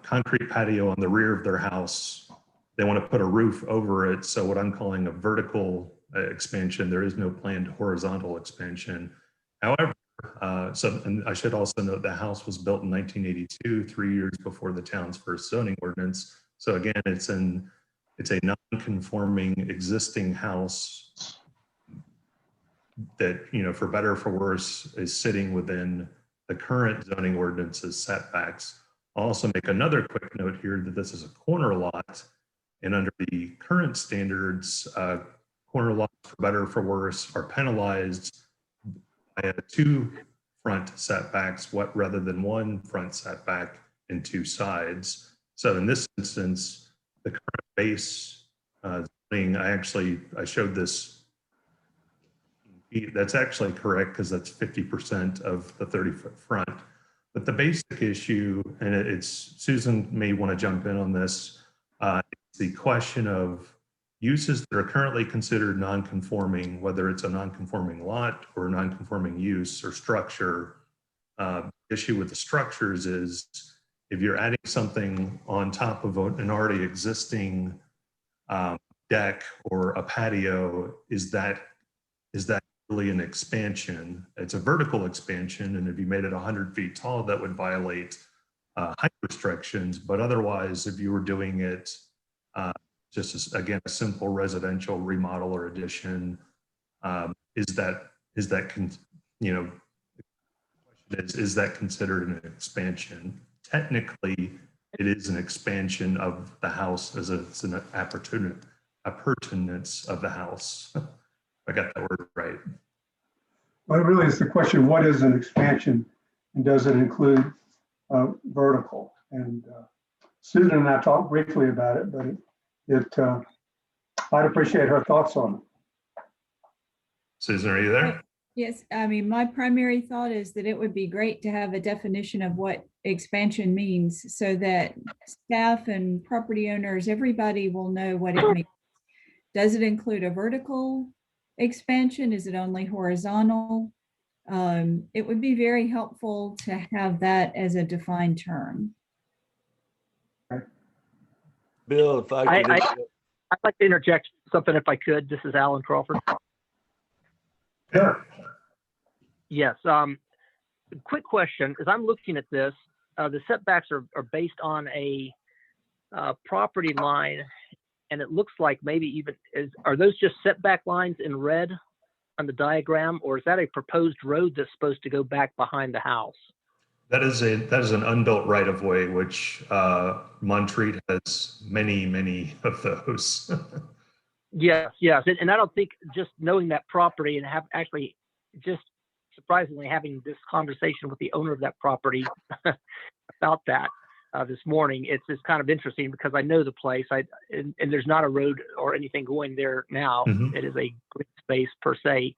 concrete patio on the rear of their house. They want to put a roof over it. So what I'm calling a vertical expansion, there is no planned horizontal expansion. However, and I should also note the house was built in 1982, 3 years before the town's first zoning ordinance. So again, it's a non-conforming existing house that, for better or for worse, is sitting within the current zoning ordinance's setbacks. I'll also make another quick note here that this is a corner lot, and under the current standards, corner lots, for better or for worse, are penalized by 2 front setbacks, rather than 1 front setback and 2 sides. So in this instance, the current base zoning, I showed this. That's actually correct because that's 50% of the 30-foot front. But the basic issue, and it's Susan may want to jump in on this, it's the question of uses that are currently considered non-conforming, whether it's a non-conforming lot or a non-conforming use or structure. The issue with the structures is if you're adding something on top of an already existing deck or a patio, is that really an expansion? It's a vertical expansion, and if you made it 100 feet tall, that would violate height restrictions. But otherwise, if you were doing it just as, again, a simple residential remodel or addition, is that considered an expansion? Technically, it is an expansion of the house as it's an appurtenance of the house. I got that word right. Well, it really is the question, what is an expansion and does it include vertical? And Susan and I talked briefly about it, but I'd appreciate her thoughts on it. Susan, are you there? Yes, I mean, my primary thought is that it would be great to have a definition of what expansion means so that staff and property owners, everybody will know what it means. Does it include a vertical expansion? Is it only horizontal? It would be very helpful to have that as a defined term. Bill, if I could. I'd like to interject something if I could. This is Alan Crawford. Sure. Yes. Quick question, as I'm looking at this, the setbacks are based on a property line, and it looks like maybe even are those just setback lines in red on the diagram, or is that a proposed road that's supposed to go back behind the house? That is an unbuilt right of way, which Montreat has many of those. Yes, and I don't think just knowing that property and have actually just surprisingly having this conversation with the owner of that property about that this morning, it's kind of interesting because I know the place. And there's not a road or anything going there now. Mm-hmm. It is a green space per se.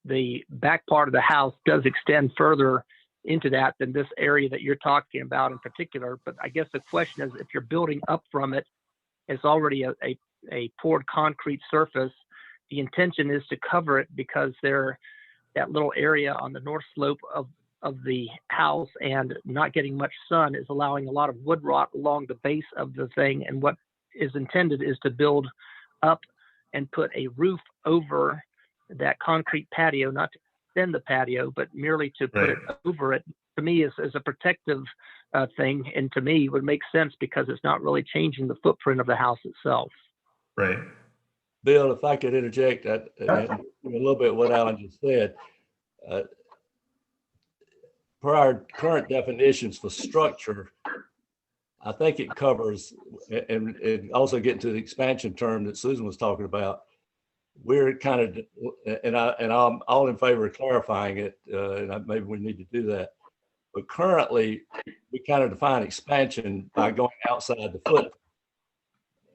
The back part of the house does extend further into that than this area that you're talking about in particular. But I guess the question is, if you're building up from it, it's already a poured concrete surface. the intention is to cover it because that little area on the north slope of the house and not getting much sun is allowing a lot of wood rot along the base of the thing. And what is intended is to build up and put a roof over that concrete patio, not to extend the patio, but merely to put it over it. To me, as a protective thing, and to me would make sense because it's not really changing the footprint of the house itself. Right. Bill, if I could interject a little bit what Alan just said. Per our current definitions for structure, I think it covers, and also getting to the expansion term that Susan was talking about, we're kind of, and I'm all in favor of clarifying it, and maybe we need to do that. But currently, we kind of define expansion by going outside the footprint.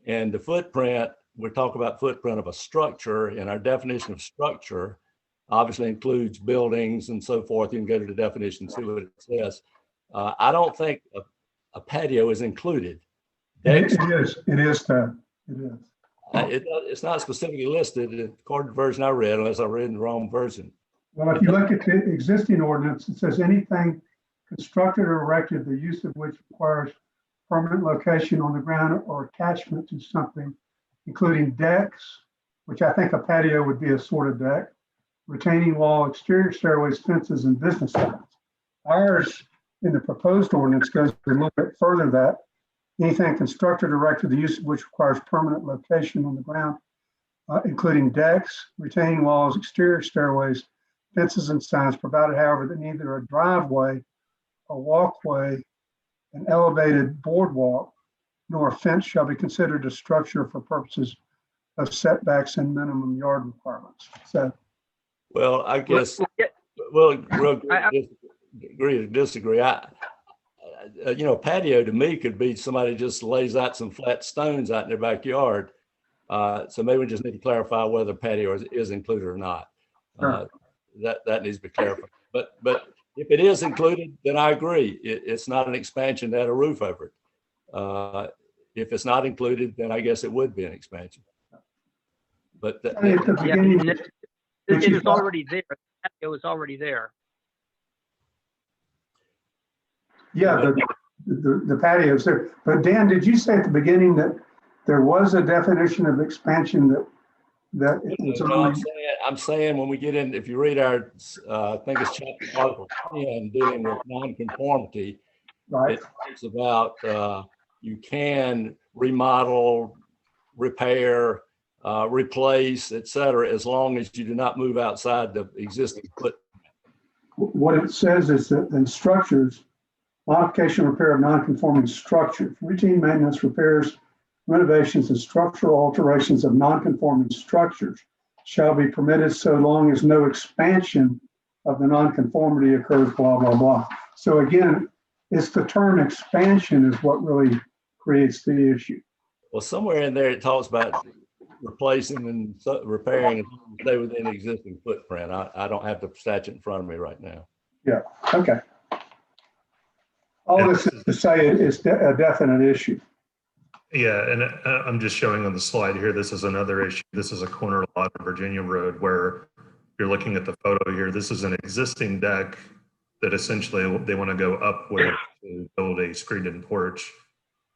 And the footprint, we're talking about footprint of a structure, and our definition of structure obviously includes buildings and so forth. You can go to the definition, see what it says. I don't think a patio is included. It is that. It is. It's not specifically listed according to the version I read, unless I read the wrong version. Well, if you look at the existing ordinance, it says anything constructed or erected, the use of which requires permanent location on the ground or attachment to something, including decks, which I think a patio would be a sort of deck, retaining wall, exterior stairways, fences, and business signs. Ours in the proposed ordinance goes a little bit further than that. Anything constructed or erected, the use of which requires permanent location on the ground, including decks, retaining walls, exterior stairways, fences, and signs, provided, however, that neither a driveway, a walkway, an elevated boardwalk, nor a fence shall be considered a structure for purposes of setbacks and minimum yard requirements. So, well, I guess we'll agree to disagree. Patio to me could be somebody just lays out some flat stones out in their backyard. So maybe we just need to clarify whether patio is included or not. That needs to be clarified. But if it is included, then I agree. It's not an expansion to add a roof over it. If it's not included, then I guess it would be an expansion. But it is already there. The patio is already there. Yeah, the patios there. But Dan, did you say at the beginning that there was a definition of expansion that it was only? I'm saying when we get in, if you read our, I think it's chapter article 10 dealing with nonconformity, right. It talks about you can remodel, repair, replace, etc., as long as you do not move outside the existing footprint. What it says is that in structures, modification, repair of non-conforming structure, routine maintenance, repairs, renovations, and structural alterations of non-conforming structures shall be permitted so long as no expansion of the non-conformity occurs, blah, blah, blah. So again, it's the term expansion is what really creates the issue. Well, somewhere in there, it talks about replacing and repairing and stay within the existing footprint. I don't have the statute in front of me right now. Yeah, okay. All this is to say it's a definite issue. Yeah, and I'm just showing on the slide here, this is another issue. This is a corner lot on Virginia Road where you're looking at the photo here. This is an existing deck that essentially they want to go up with to build a screened-in porch.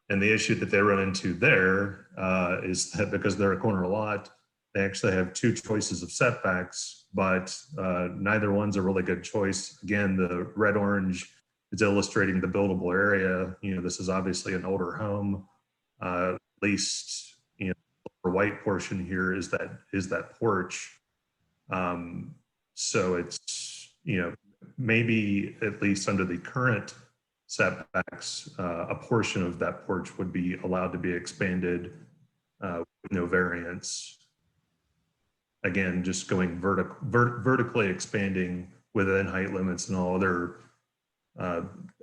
And the issue that they run into there is that because they're a corner lot, they actually have two choices of setbacks, but neither one's a really good choice. Again, the red-orange is illustrating the buildable area. This is obviously an older home. At least, the white portion here is that porch. So it's, maybe at least under the current setbacks, a portion of that porch would be allowed to be expanded with no variance. Again, just going vertically expanding within height limits and all other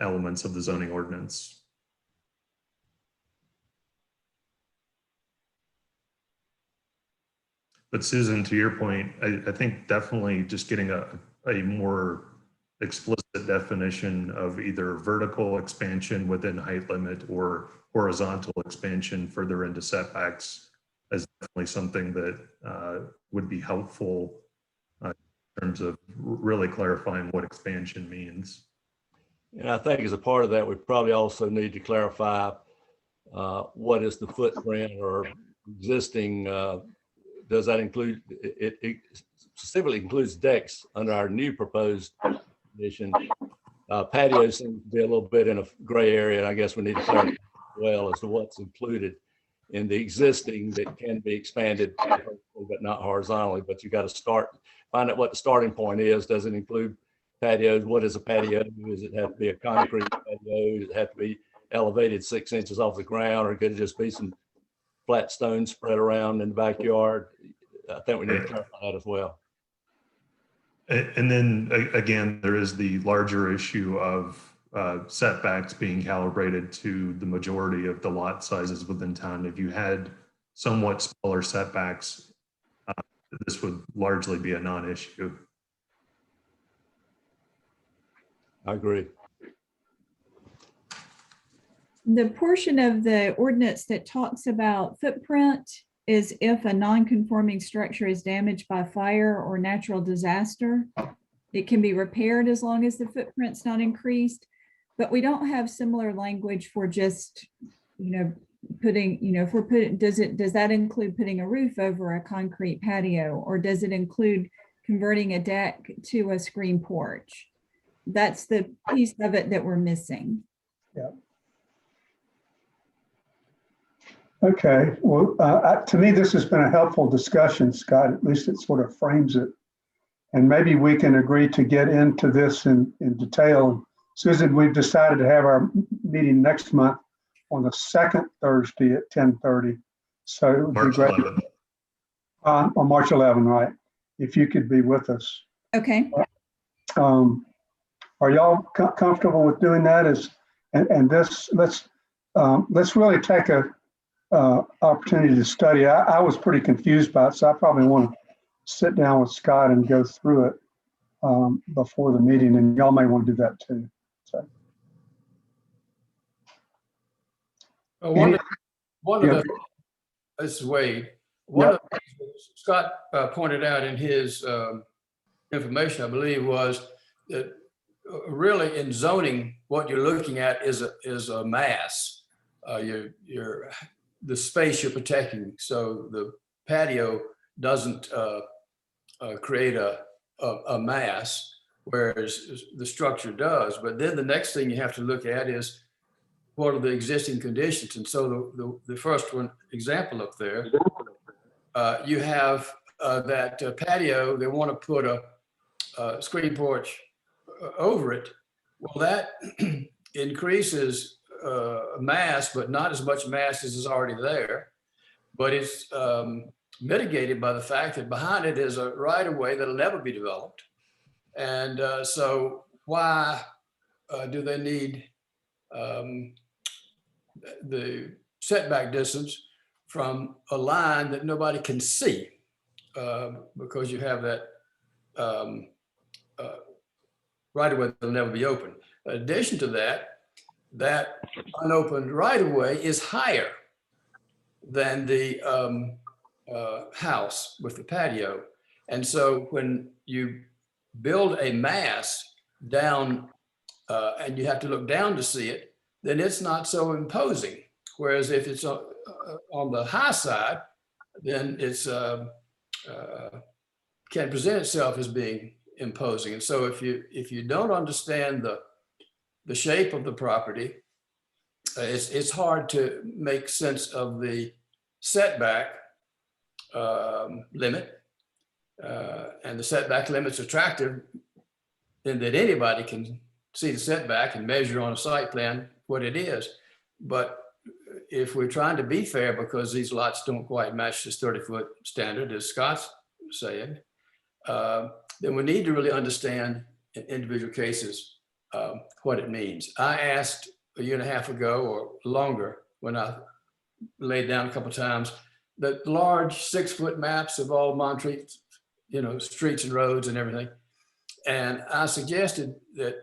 elements of the zoning ordinance. But Susan, to your point, I think definitely just getting a more explicit definition of either vertical expansion within height limit or horizontal expansion further into setbacks is definitely something that would be helpful in terms of really clarifying what expansion means. And I think as a part of that, we probably also need to clarify what is the footprint or existing, does that include, it specifically includes decks under our new proposed condition. Patios seem to be a little bit in a gray area, and I guess we need to clarify as well as to what's included in the existing that can be expanded, but not horizontally. But you got to find out what the starting point is. Does it include patios? What is a patio? Does it have to be a concrete patio? Does it have to be elevated 6 inches off the ground, or could it just be some flat stones spread around in the backyard? I think we need to clarify that as well. And then again, there is the larger issue of setbacks being calibrated to the majority of the lot sizes within town. If you had somewhat smaller setbacks, this would largely be a non-issue. I agree. The portion of the ordinance that talks about footprint is if a non-conforming structure is damaged by fire or natural disaster, it can be repaired as long as the footprint's not increased. But we don't have similar language for just, putting, if we're putting, does that include putting a roof over a concrete patio, or does it include converting a deck to a screen porch? That's the piece of it that we're missing. Yeah. Okay, well, to me, this has been a helpful discussion, Scott. At least it sort of frames it. And maybe we can agree to get into this in detail. Susan, we've decided to have our meeting next month on the second Thursday at 10:30. So it would be March great. 11th. On March 11, right? If you could be with us. Okay. Are y'all comfortable with doing that? And this, let's really take a opportunity to study. I was pretty confused by it, so I probably want to sit down with Scott and go through it before the meeting, and y'all may want to do that too. So. One of the, this is Wade, one of the things that Scott pointed out in his information, I believe, was that really in zoning, what you're looking at is a mass. The space you're protecting, so the patio doesn't create a mass, whereas the structure does. But then the next thing you have to look at is what are the existing conditions. And so the first one example up there, you have that patio. They want to put a screen porch over it. Well, that increases mass, but not as much mass as is already there. But it's mitigated by the fact that behind it is a right of way that'll never be developed. And so why do they need the setback distance from a line that nobody can see? Because you have that right of way that'll never be open. In addition to that, that unopened right of way is higher than the house with the patio. And so when you build a mass down and you have to look down to see it, then it's not so imposing. Whereas if it's on the high side, then it's can present itself as being imposing. And so if you don't understand the shape of the property, it's hard to make sense of the setback limit. And the setback limit's attractive in that anybody can see the setback and measure on a site plan what it is. But if we're trying to be fair, because these lots don't quite match this 30-foot standard, as Scott's saying, then we need to really understand in individual cases what it means. I asked a year and a half ago or longer, when I laid down a couple of times, the large 6-foot maps of all Montreat, streets and roads and everything. And I suggested that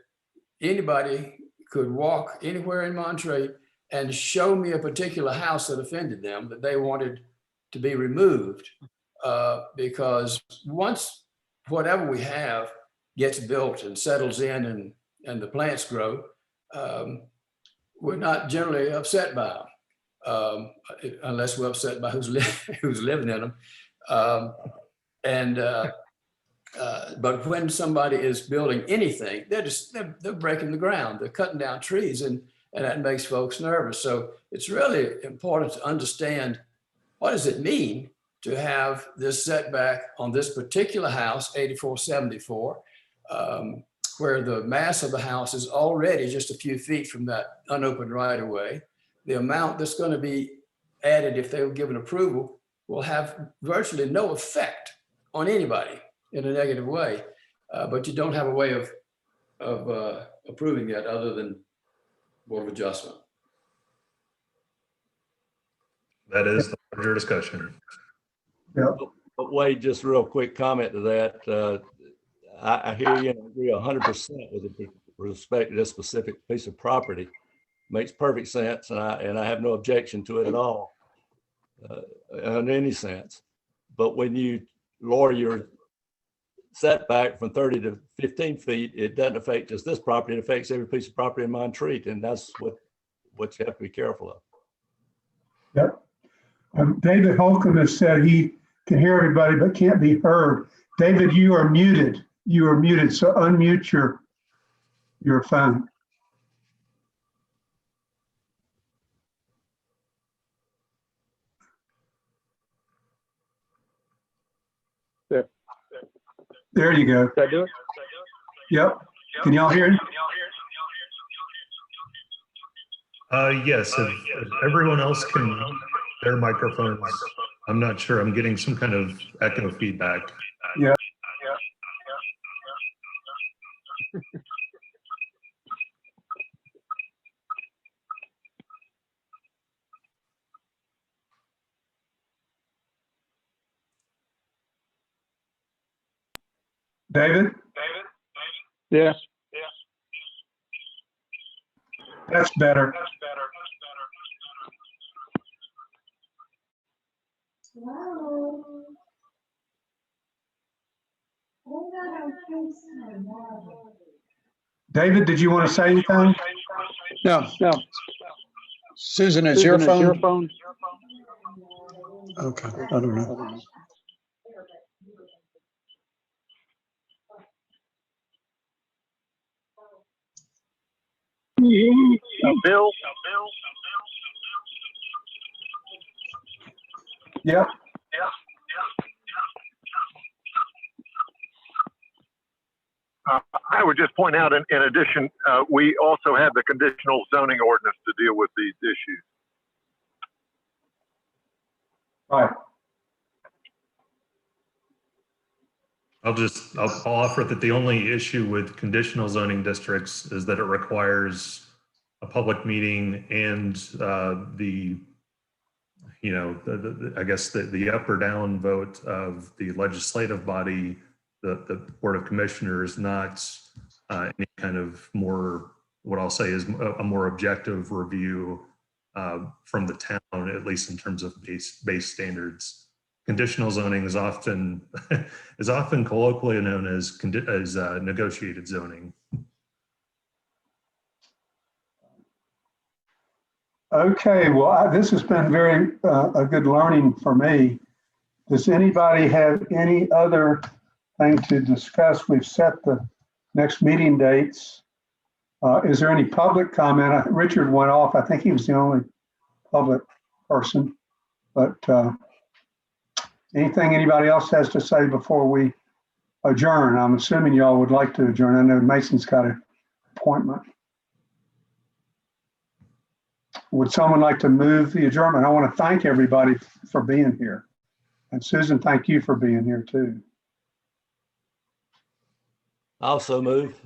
anybody could walk anywhere in Montreat and show me a particular house that offended them, that they wanted to be removed. because once whatever we have gets built and settles in and the plants grow, we're not generally upset by them, unless we're upset by who's living in them. But when somebody is building anything, they're breaking the ground, they're cutting down trees, and that makes folks nervous. So it's really important to understand, what does it mean to have this setback on this particular house, 8474, where the mass of the house is already just a few feet from that unopened right of way. The amount that's going to be added if they were given approval will have virtually no effect on anybody in a negative way, but you don't have a way of approving it other than Board of Adjustment. That is the larger discussion. Yeah. But Wade, just real quick comment to that. I hear you and agree 100% with respect to this specific piece of property. Makes perfect sense, and I have no objection to it at all, in any sense. But when you lower your setback from 30 to 15 feet, it doesn't affect just this property, it affects every piece of property in Montreat, and that's what you have to be careful of. Yep. David Holcomb has said he can hear everybody but can't be heard. David, you are muted. You are muted, so unmute your phone. There you go. Did I do it? Yep. Can y'all hear him? Yes, if everyone else can mute their microphones, I'm not sure. I'm getting some kind of echo feedback. Yeah. David? Yes. That's better. David, did you want to say anything? No. Susan, is your Susan, phone? is your phone? Okay, I don't know. Bill? Yep. I would just point out, in addition, we also have the conditional zoning ordinance to deal with these issues. Right. I'll offer that the only issue with conditional zoning districts is that it requires a public meeting and I guess the up or down vote of the legislative body, the Board of Commissioners, not any kind of more, what I'll say is a more objective review from the town, at least in terms of base standards. Conditional zoning is often colloquially known as negotiated zoning. Okay, well, this has been very a good learning for me. Does anybody have any other thing to discuss? We've set the next meeting dates. Is there any public comment? Richard went off. I think he was the only public person, but anything anybody else has to say before we adjourn? I'm assuming y'all would like to adjourn. I know Mason's got an appointment. Would someone like to move the adjournment? I want to thank everybody for being here. And Susan, thank you for being here too. Also move. Is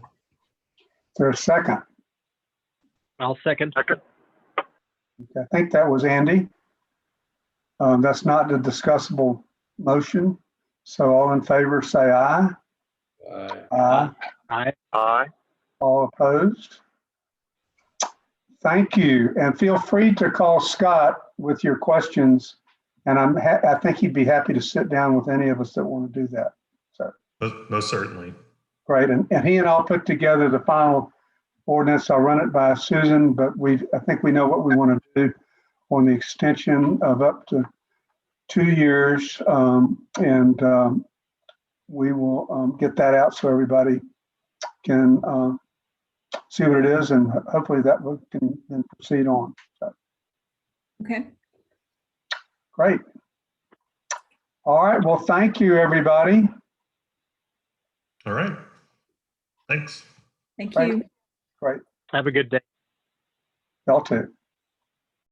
there a second? I'll second. Okay, I think that was Andy. That's not the discussable motion. So all in favor, say aye. Aye. Aye. Aye. All opposed? Thank you. And feel free to call Scott with your questions And I think he'd be happy to sit down with any of us that want to do that. So Most certainly. great. And he and I'll put together the final ordinance. I'll run it by Susan, but I think we know what we want to do on the extension of up to 2 years. We will get that out so everybody can see what it is, and hopefully that we can then proceed on. So, Okay. great. All right. Well, thank you, everybody. All right. Thanks. Thank Right. you. Great. Have a good day. Y'all too.